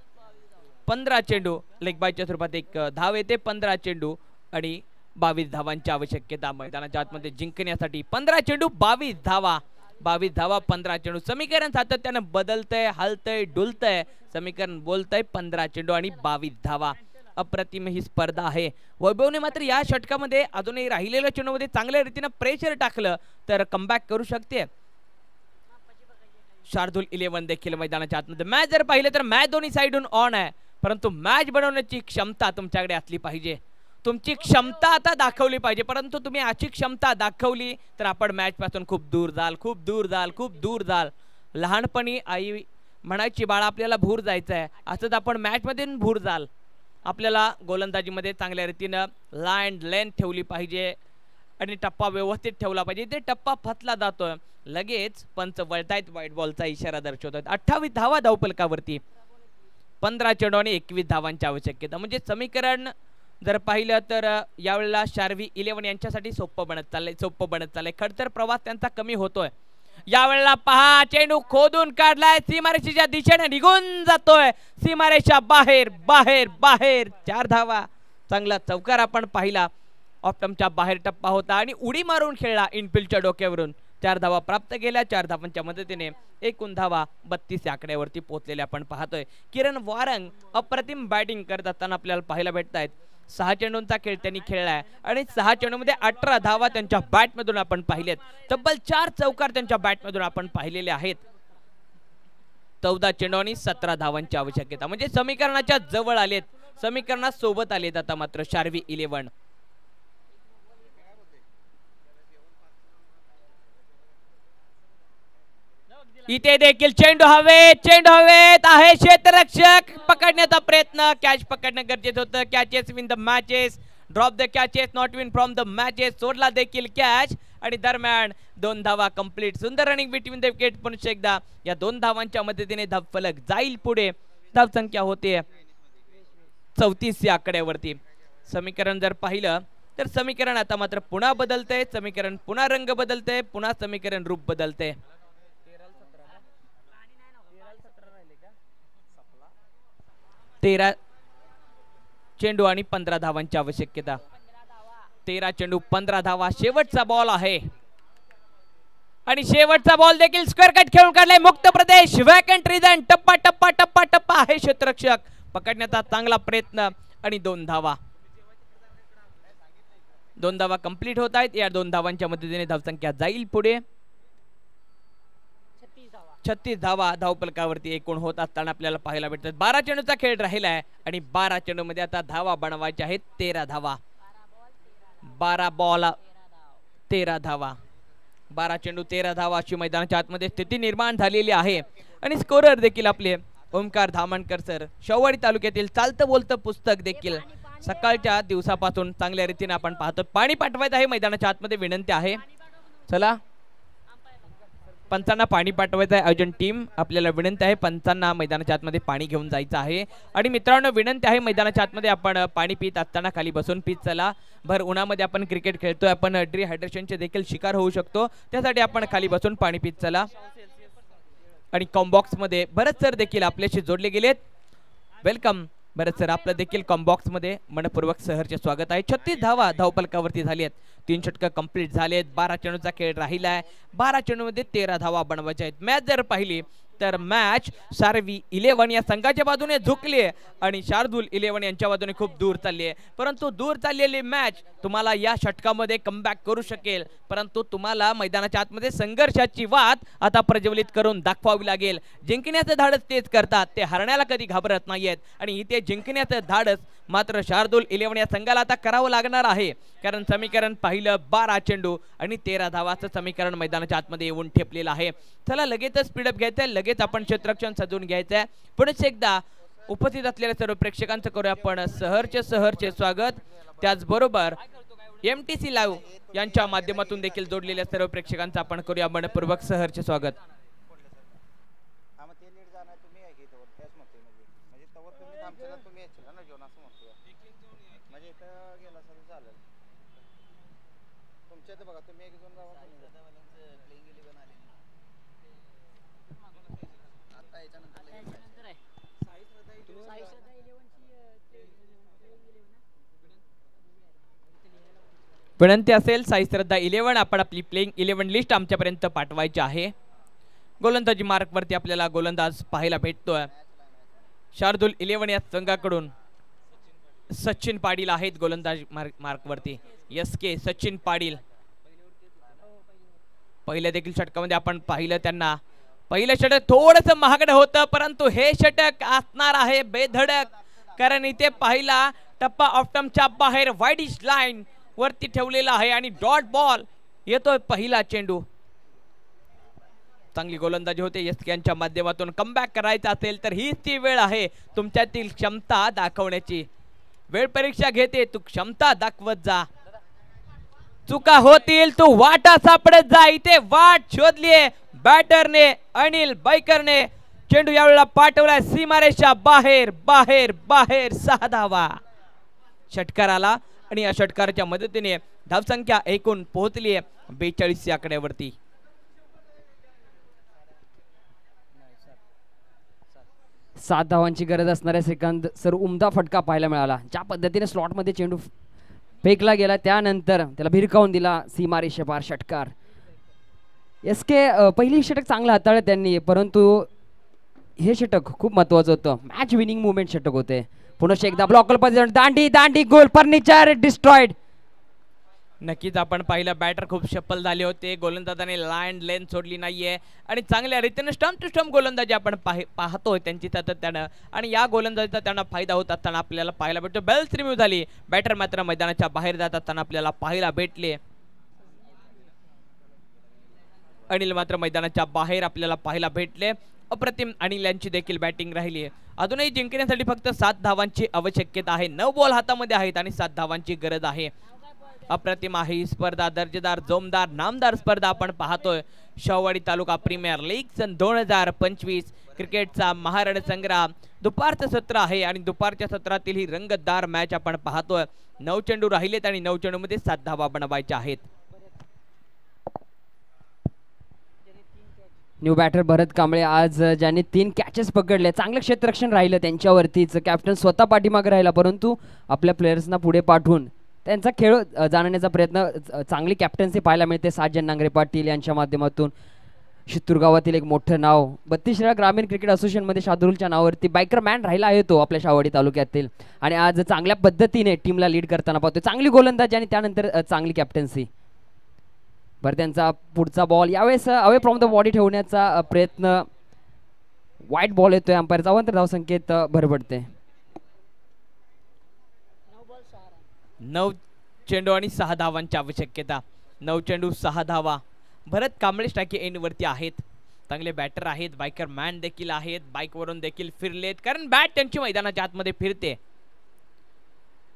15 चेंडू लेग बायच्या स्वरूपात एक धाव येते. 15 चेंडू आणि 22 धावांची आवश्यकता मैदानाच्या आतमध्ये जिंकण्यासाठी. 15 चेंडू 22 धावा 22 धावा 15 चेंडू. समीकरण सातत्यानं बदलतंय हलतंय डुलतंय. समीकरण बोलतंय 15 चेंडू आणि 22 धावा. अप्रतिम ही स्पर्धा आहे. वैभवने मात्र या षटकामध्ये अजूनही राहिलेल्या चेंडूमध्ये चांगल्या रीतीने प्रेशर टाकलं तर कमबॅक करू शकते. शार्दूल 11 देखील मैदानाच्या आतमध्ये. मॅच जर पाहिलं तर मॅच दोन्ही साइडून ऑन आहे परंतु मॅच बनवण्याची क्षमता तुमच्याकडे असली पाहिजे. तुमची क्षमता आता दाखवली पाहिजे परंतु तुम्ही अशी क्षमता दाखवली तर आपण मॅच पासून खूप दूर जाल खूप दूर जाल खूप दूर जाल. लहानपणी आई म्हणायची बाळा आपल्याला भूर जायचं आहे असंच आपण मॅच मध्ये भूर जाल. आपल्याला गोलंदाजीमध्ये चांगल्या रीतीनं लाईन लेंथ ठेवली पाहिजे आणि टप्पा व्यवस्थित ठेवला पाहिजे. ते टप्पा फतला जातोय लगेच पंच वळतायत व्हाईट बॉलचा इशारा दर्शवतात. 28 धावा धावफलकावरती 15 चेंडू आणि 21 धावांची आवश्यकता. म्हणजे समीकरण जर पाहिलं तर यावेळेला शार्वी 11 यांच्यासाठी सोपं बनत चाललंय. खडतर प्रवास त्यांचा कमी होतोय. यावेळेला पहा चेंडू खोदून काढलाय. सीमारेषेच्या दिशेने निघून जातोय. सीमारेषा बाहेर बाहेर बाहेर. 4 धावा. चांगला चौकार आपण पाहिला. ऑप्टमच्या बाहेर टप्पा होता आणि उडी मारून खेळला इनफिल्डच्या डोक्यावरून. 4 धावा प्राप्त केल्या. 4 धावांच्या मदतीने एकूण धावा 32 आकड्यावरती पोहोचलेल्या आपण पाहतोय. किरण वारंग अप्रतिम बॅटिंग करत असताना आपल्याला पाहायला भेटत आहेत. 6 चेंडूंचा खेळ त्यांनी खेळलाय आणि 6 चेंडूमध्ये 18 धावा त्यांच्या बॅटमधून आपण पाहिलेत. तब्बल 4 चौकार त्यांच्या बॅटमधून आपण पाहिलेले आहेत. 14 चेंडू आणि 17 धावांची आवश्यकता. म्हणजे समीकरणाच्या जवळ आलेत. समीकरणात सोबत आलेत आता मात्र शार्वी 11. इथे देखील चेंडू हवेत आहे. क्षेत्ररक्षक पकडण्याचा प्रयत्न. कॅच पकडणं गरजेचं होतं. Catches win the matches. Drop the catches not win from the matches. सोडला देखील कॅच आणि दरम्यान 2 धावा कंप्लीट. सुंदर रनिंग बिटवीन द विकेट. पुन्हा एकदा या 2 धावांच्या मदतीने धावफलक जाईल पुढे. धावसंख्या होते 34 या आकड्यावरती. समीकरण जर पाहिलं तर समीकरण आता मात्र पुन्हा बदलतंय. समीकरण पुन्हा रंग बदलतंय. पुन्हा समीकरण रूप बदलतंय. 13 चेंडू आणि 15 धावांची आवश्यकता. 13 चेंडू 15 धावा. शेवटचा बॉल आहे आणि शेवटचा बॉल देखील स्क्वेअर कट खेळून काढलाय. मुक्त प्रदेश वॅकंट रिजन. टप्पा टप्पा टप्पा टप्पा आहे. क्षेत्ररक्षक पकडण्याचा चांगला प्रयत्न आणि 2 धावा. 2 धावा कंप्लीट होत आहेत. या 2 धावांच्या मदतीने धावसंख्या जाईल पुढे. 36 धावा धावफलकावरती एकूण होत असताना आपल्याला पाहायला भेटतात. 12 चेंडूचा खेळ राहिला आहे आणि 12 चेंडू मध्ये आता धावा बनवायच्या आहेत 13 धावा. 12 बॉल 13 धावा. 12 चेंडू 13 धावा अशी मैदानाच्या आतमध्ये स्थिती निर्माण झालेली आहे. आणि स्कोरर देखील आपले ओमकार धामणकर सर शेववाडी तालुक्यातील चालतं बोलतं पुस्तक देखील सकाळच्या दिवसापासून चांगल्या रीतीने आपण पाहतो. पाणी पाठवायचं आहे मैदानाच्या आतमध्ये. विनंती आहे चला पंचांना पाणी पाठवायचं आहे. आयोजन टीम आपल्याला विनंती आहे पंचांना मैदानाच्या आतमध्ये पाणी घेऊन जायचं आहे. आणि मित्रांनो विनंती आहे मैदानाच्या आतमध्ये आपण पाणी पित असताना खाली बसून पित चला. भर उन्हामध्ये आपण क्रिकेट खेळतोय. आपण डिहायड्रेशनचे देखील शिकार होऊ शकतो. त्यासाठी आपण खाली बसून पाणी पित चला. आणि कॉम्बॉक्स मध्ये भरत सर देखील आपल्याशी जोडले गेलेत. वेलकम भरत सर. आपलं देखील कॉम्बॉक्स मध्ये मनपूर्वक सहर्ष स्वागत आहे. 36 धावा धावफलकावरती झाली आहेत. 3 षटकं कंप्लीट झालेत. 12 चेंडूचा खेळ राहिला आहे. 12 चेंडूमध्ये 13 धावा बनवायच्या आहेत. मॅच जर पाहिली तर मॅच सारवी 11 या संघाच्या बाजूने झुकली आणि शार्दूल 11 यांच्या बाजूने खूप दूर चालली आहे. परंतु दूर चाललेली मॅच तुम्हाला या षटकामध्ये कमबॅक करू शकेल, परंतु तुम्हाला मैदानाच्या आतमध्ये संघर्षाची वाट आता प्रज्वलित करून दाखवावी लागेल. जिंकण्याचं धाडस तेच करतात, ते हरण्याला कधी घाबरत नाहीयेत आणि इथे जिंकण्याचं धाडस मात्र शार्दूल 11 या संघाला आता करावं लागणार आहे. कारण समीकरण पाहिलं 12 चेंडू आणि 13 धावाचं समीकरण मैदानाच्या आतमध्ये येऊन ठेपलेलं आहे. चला लगेचच स्पीडअप घ्यायचंय, लगेच आपण क्षेत्ररक्षण सजवून घ्यायचंय. पुन्हा एकदा उपस्थित असलेल्या सर्व प्रेक्षकांचं करूया आपण सहर्ष स्वागत. त्याचबरोबर MTC लाईव्ह यांच्या माध्यमातून देखील जोडलेल्या सर्व प्रेक्षकांचं आपण करूया मनपूर्वक सहर्ष स्वागत. विनंती असेल साई श्रद्धा 11 आपण आपली प्लेइंग 11 लिस्ट आमच्यापर्यंत पाठवायची आहे. गोलंदाजी मार्कवरती आपल्याला गोलंदाज पाहायला भेटतोय. शार्दूल 11 या संघाकडून सचिन पाटील आहेत गोलंदाज मार्कवरती. SK सचिन पाटील पहिल्या देखील षटकामध्ये आपण पाहिलं त्यांना. पहिलं षटक थोडंसं महागडं होतं, परंतु हे षटक असणार आहे बेधडक, कारण इथे पहिला टप्पा ऑफ्टमच्या बाहेर वाईडिश लाईन वरती ठेवलेला आहे आणि डॉट बॉल येतोय पहिला चेंडू. चांगली गोलंदाजी होते SK यांच्या माध्यमातून. कमबॅक करायचा असेल तर हीच ती वेळ आहे तुमच्यातील क्षमता दाखवण्याची. वेळ परीक्षा घेते, तू क्षमता दाखवत जा. चुका होतील तू वाटा सापडत जा. इथे वाट शोधलीये बॅटरने अनिल बाईकरने. चेंडू यावेळेला पाठवलाय सीमारेषा बाहेर बाहेर बाहेर. 6 धावा षटकाराला आणि या षटकाराच्या मदतीने धावसंख्या एकूण पोहोचली आहे 42 या आकड्यावरती. सात धावांची गरज असणाऱ्या श्रीकांत सर उमदा फटका पाहायला मिळाला. ज्या पद्धतीने स्लॉटमध्ये चेंडू फेकला गेला त्यानंतर त्याला भिरकावून दिला सीमारेषेपार षटकार. SK पहिली षटक चांगलं हाताळलं त्यांनी, परंतु हे षटक खूप महत्वाचं होतं. मॅच विनिंग मुवमेंट षटक होते. पुन्हा एकदा ब्लॉकर पोझिशन दांडी दांडी गोल फर्निचर डिस्ट्रॉइड. नक्कीच आपण पाहिलं बॅटर खूप सफल झाले होते. गोलंदाजाने लाईन लेन सोडली नाहीये आणि चांगल्या रीतीने स्टंप टू स्टंप गोलंदाजी आपण पाहतोय त्यांची सातत्यानं आणि या गोलंदाजीचा त्यांना फायदा होत असताना आपल्याला पाहायला भेटतो. बेल्स रिम्यू झाली. बॅटर मात्र मैदानाच्या बाहेर जात असताना आपल्याला पाहायला भेटले. अनिल मात्र मैदानाच्या बाहेर आपल्याला पाहायला भेटले. अप्रतिम अनिल यांची देखील बॅटिंग राहिली आहे. अजूनही जिंकण्यासाठी फक्त 7 धावांची आवश्यकता आहे. 9 बॉल हातामध्ये आहेत आणि 7 धावांची गरज आहे. अप्रतिम आहे ही स्पर्धा. दर्जेदार जोमदार नामदार स्पर्धा आपण पाहतोय. शाहूवाडी तालुका प्रीमियर लीग सन 2025 क्रिकेटचा महारण संग्राम दुपारचं सत्र आहे आणि दुपारच्या सत्रातील ही रंगतदार मॅच आपण पाहतोय. 9 चेंडू राहिलेत आणि 9 चेंडू मध्ये 7 धावा बनवायच्या आहेत. न्यू बॅटर भरत कांबळे आज ज्यांनी 3 कॅचेस पकडले, चांगलं क्षेत्ररक्षण राहिलं त्यांच्यावरतीच. कॅप्टन स्वतः पाठीमागे राहिला, परंतु आपल्या प्लेयर्सना पुढे पाठवून त्यांचा खेळ जाणण्याचा प्रयत्न चांगली कॅप्टन्सी पाहायला मिळते. साजन नांगरे पाटील यांच्या माध्यमातून. शित्तूर गावातील एक मोठं नाव 32 ग्रामीण क्रिकेट असोसिएशनमध्ये शार्दूलच्या नावावरती बायकर मॅन राहिला आहे तो आपल्या शाहूवाडी तालुक्यातील आणि आज चांगल्या पद्धतीने टीमला लीड करताना पाहतोय. चांगली गोलंदाजी आणि त्यानंतर चांगली कॅप्टन्सी. बरं त्यांचा पुढचा बॉल यावेळेस अवे फ्रॉम द बॉडी ठेवण्याचा प्रयत्न. वाईट बॉल येतोय अंपायरचा. अवंतर धावसंख्येत भर पडते. 9 चेंडू आणि 6 धावांची आवश्यकता. 9 चेंडू 6 धावा. भरत कांबळे स्ट्राइक एंड वरती आहेत. चांगले बॅटर आहेत. बायकर मॅन देखील आहेत. बाईक वरून देखील फिरलेत कारण बॅट त्यांची मैदानाच्या आतमध्ये फिरते.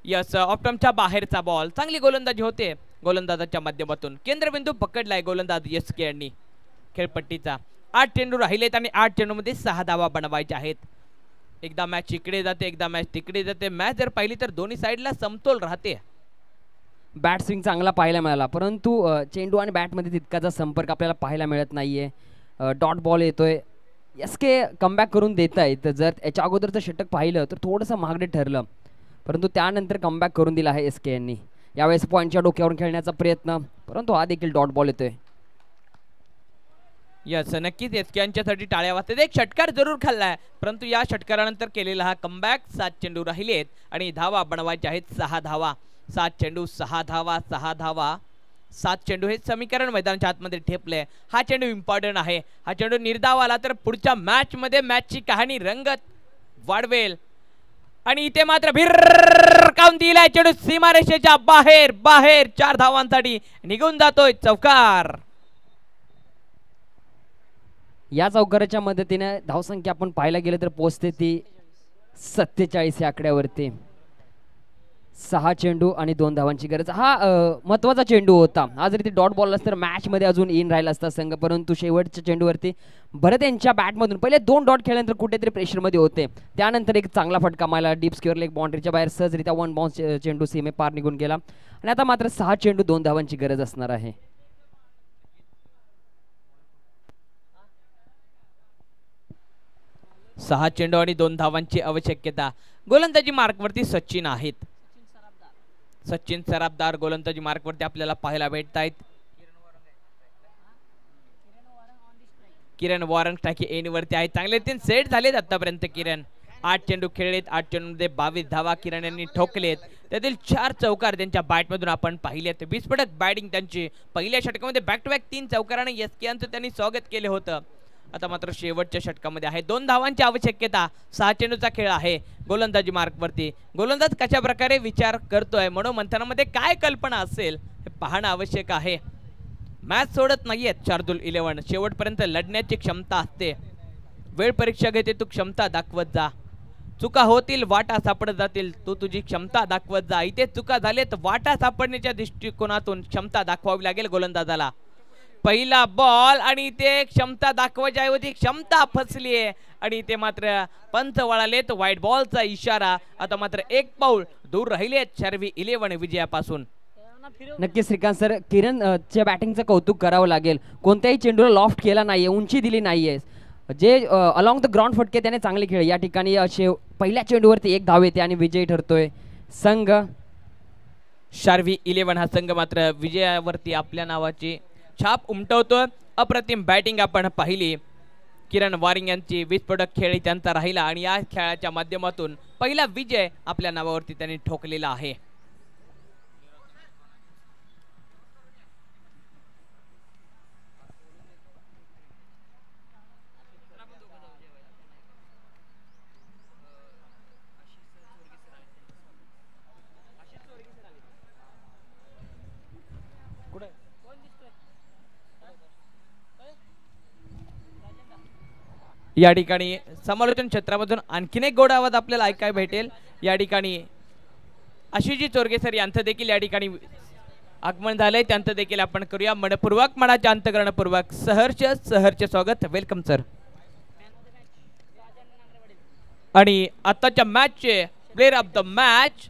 यस ऑप्टमच्या बाहेरचा बॉल. चांगली गोलंदाजी होते गोलंदाजाच्या माध्यमातून. केंद्रबिंदू पकडलाय गोलंदाज SK यांनी खेळपट्टीचा. 8 चेंडू राहिलेत आणि 8 चेंडू मध्ये 6 धावा बनवायच्या आहेत. एकदा मॅच इकडे जाते, एकदा मॅच तिकडे जाते. मॅच जर पाहिली तर दोन्ही साईडला समतोल राहते. बॅट स्विंग चांगला पाहायला मिळाला, परंतु चेंडू आणि बॅटमध्ये तितकाचा संपर्क आपल्याला पाहायला मिळत नाहीये. डॉट बॉल येतोय. SK कमबॅक करून देत आहेत. जर याच्या अगोदरचं षटक पाहिलं तर थोडंसं महागडे ठरलं, परंतु त्यानंतर कमबॅक करून दिला आहे SK यांनी. यावेळेस पॉईंटच्या डोक्यावरून खेळण्याचा प्रयत्न, परंतु हा देखील डॉट बॉल येतोय. यस नक्कीच एसके यांच्यासाठी टाळ्या वाजतात. एक षटकार जरूर खाल्लाय, परंतु या षटकारानंतर केलेला हा कमबॅक. 7 चेंडू राहिलेत आणि धावा बनवायचे आहेत 6 धावा. 7 चेंडू 6 धावा, 6 धावा 7 चेंडू हे समीकरण मैदानाच्या आतमध्ये ठेपले. हा चेंडू इम्पॉर्टंट आहे. हा चेंडू निर्धाव आला तर पुढच्या मॅच मध्ये मॅचची कहाणी रंगत वाढवेल. आणि इथे मात्र भिरकावून दिलाय चेंडू सीमारेषेच्या बाहेर. बाहेर 4 धावांसाठी निघून जातोय चौकार. या चौकाराच्या मदतीने धावसंख्या आपण पाहायला गेलं तर पोहोचते ती 47 या आकड्यावरती. 6 चेंडू आणि 2 धावांची गरज. हा महत्वाचा चेंडू होता. हा जरी ते डॉट बॉल असता तर मॅच मध्ये अजून इन राहिला असता संघ, परंतु शेवटच्या चेंडूवरती भरत यांच्या बॅटमधून पहिले 2 डॉट खेळल्यानंतर कुठेतरी प्रेशर मध्ये होते. त्यानंतर एक चांगला फटका मारला डीप स्क्वेअर लेग बाउंड्रीच्या बाहेर सहजरित्या 1 बाउन्स चेंडू सीमे पार निघून गेला. आणि आता मात्र 6 चेंडू 2 धावांची गरज असणार आहे. 6 चेंडू आणि 2 धावांची आवश्यकता. गोलंदाजी मार्कवरती सचिन आहेत. सचिन सराफदार गोलंदाजी मार्कवरती आपल्याला पाहायला भेटत आहेत. किरण वॉरंग टाकी एंड वरती आहेत. चांगले 3 सेट झालेत आतापर्यंत. किरण 8 चेंडू खेळलेत. 8 चेंडूमध्ये 22 धावा किरण यांनी ठोकलेत. त्यातील 4 चौकार त्यांच्या बॅटमधून आपण पाहिलेत. विस्फोटक बॅटिंग त्यांची. पहिल्या षटकामध्ये बॅक टू बॅक 3 चौकाराने एसके यांचं त्यांनी स्वागत केले होतं. आता मात्र शेवटच्या षटकामध्ये आहे 2 धावांची आवश्यकता. 6 चेंडूचा खेळ आहे गोलंदाजी मार्कवरती. गोलंदाज कशा प्रकारे विचार करतोय, मनोमंथनामध्ये काय कल्पना असेल हे पाहणं आवश्यक आहे. मॅच सोडत नाहीयेत शार्दूल 11. शेवटपर्यंत लढण्याची क्षमता असते. वेळ परीक्षा घेते, तू क्षमता दाखवत जा. चुका होतील, वाटा सापडत जातील, तू तुझी क्षमता दाखवत जा. इथे चुका झालेत, वाटा सापडण्याच्या दृष्टिकोनातून क्षमता दाखवावी लागेल गोलंदाजाला. पहिला बॉल आणि ते क्षमता दाखवायच्या ऐवजी क्षमता फसली आहे आणि ते मात्र पंच वळालेत. व्हाईट बॉलचा इशारा. आता मात्र 1 पाऊल दूर राहिलेत शर्वी 11 विजयापासून. नक्कीच श्रीकांत सर, किरण च्या बॅटिंगचं कौतुक करावं लागेल. कोणत्याही चेंडूला लॉफ्ट केला नाहीये, उंची दिली नाहीये. जे अलॉंग द ग्राउंड फटके त्याने चांगले खेळले. या ठिकाणी पहिल्या चेंडूवरती 1 धाव येते आणि विजयी ठरतोय संघ. शार्वी 11 हा संघ मात्र विजयावरती आपल्या नावाची छाप उमटवतोय. अप्रतिम बॅटिंग आपण पाहिली. किरण वॉरिंग यांची विस्फोटक खेळ त्यांचा राहिला आणि या खेळाच्या माध्यमातून पहिला विजय आपल्या नावावरती त्यांनी ठोकलेला आहे. या ठिकाणी समालोचन क्षेत्रामधून आणखीन एक गोड आवाज आपल्याला ऐकायला भेटेल. या ठिकाणी आशिषजी चोरगे सर यांचं देखील या ठिकाणी आगमन झालंय. त्यांचं देखील आपण करूया मनपूर्वक, मनाच्या अंतकरणपूर्वक सहर्ष स्वागत. Welcome sir. आणि आताच्या मॅचचे player of the match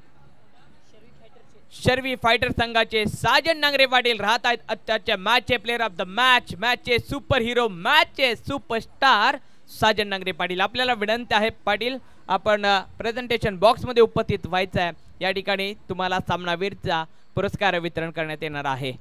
Sharvi fighter संघाचे साजन नांगरे पाटील राहत आहेत. आताच्या मॅचचे प्लेयर ऑफ द मॅच, मॅचचे सुपर हिरो, मॅचचे सुपरस्टार साजन नांगरे पाटील. आपल्याला विनंती आहे पाटील, आपण प्रेझेंटेशन बॉक्स मध्ये उपस्थित व्हायचं आहे. या ठिकाणी तुम्हाला सामनावीरचा पुरस्कार वितरण करण्यात येणार आहे.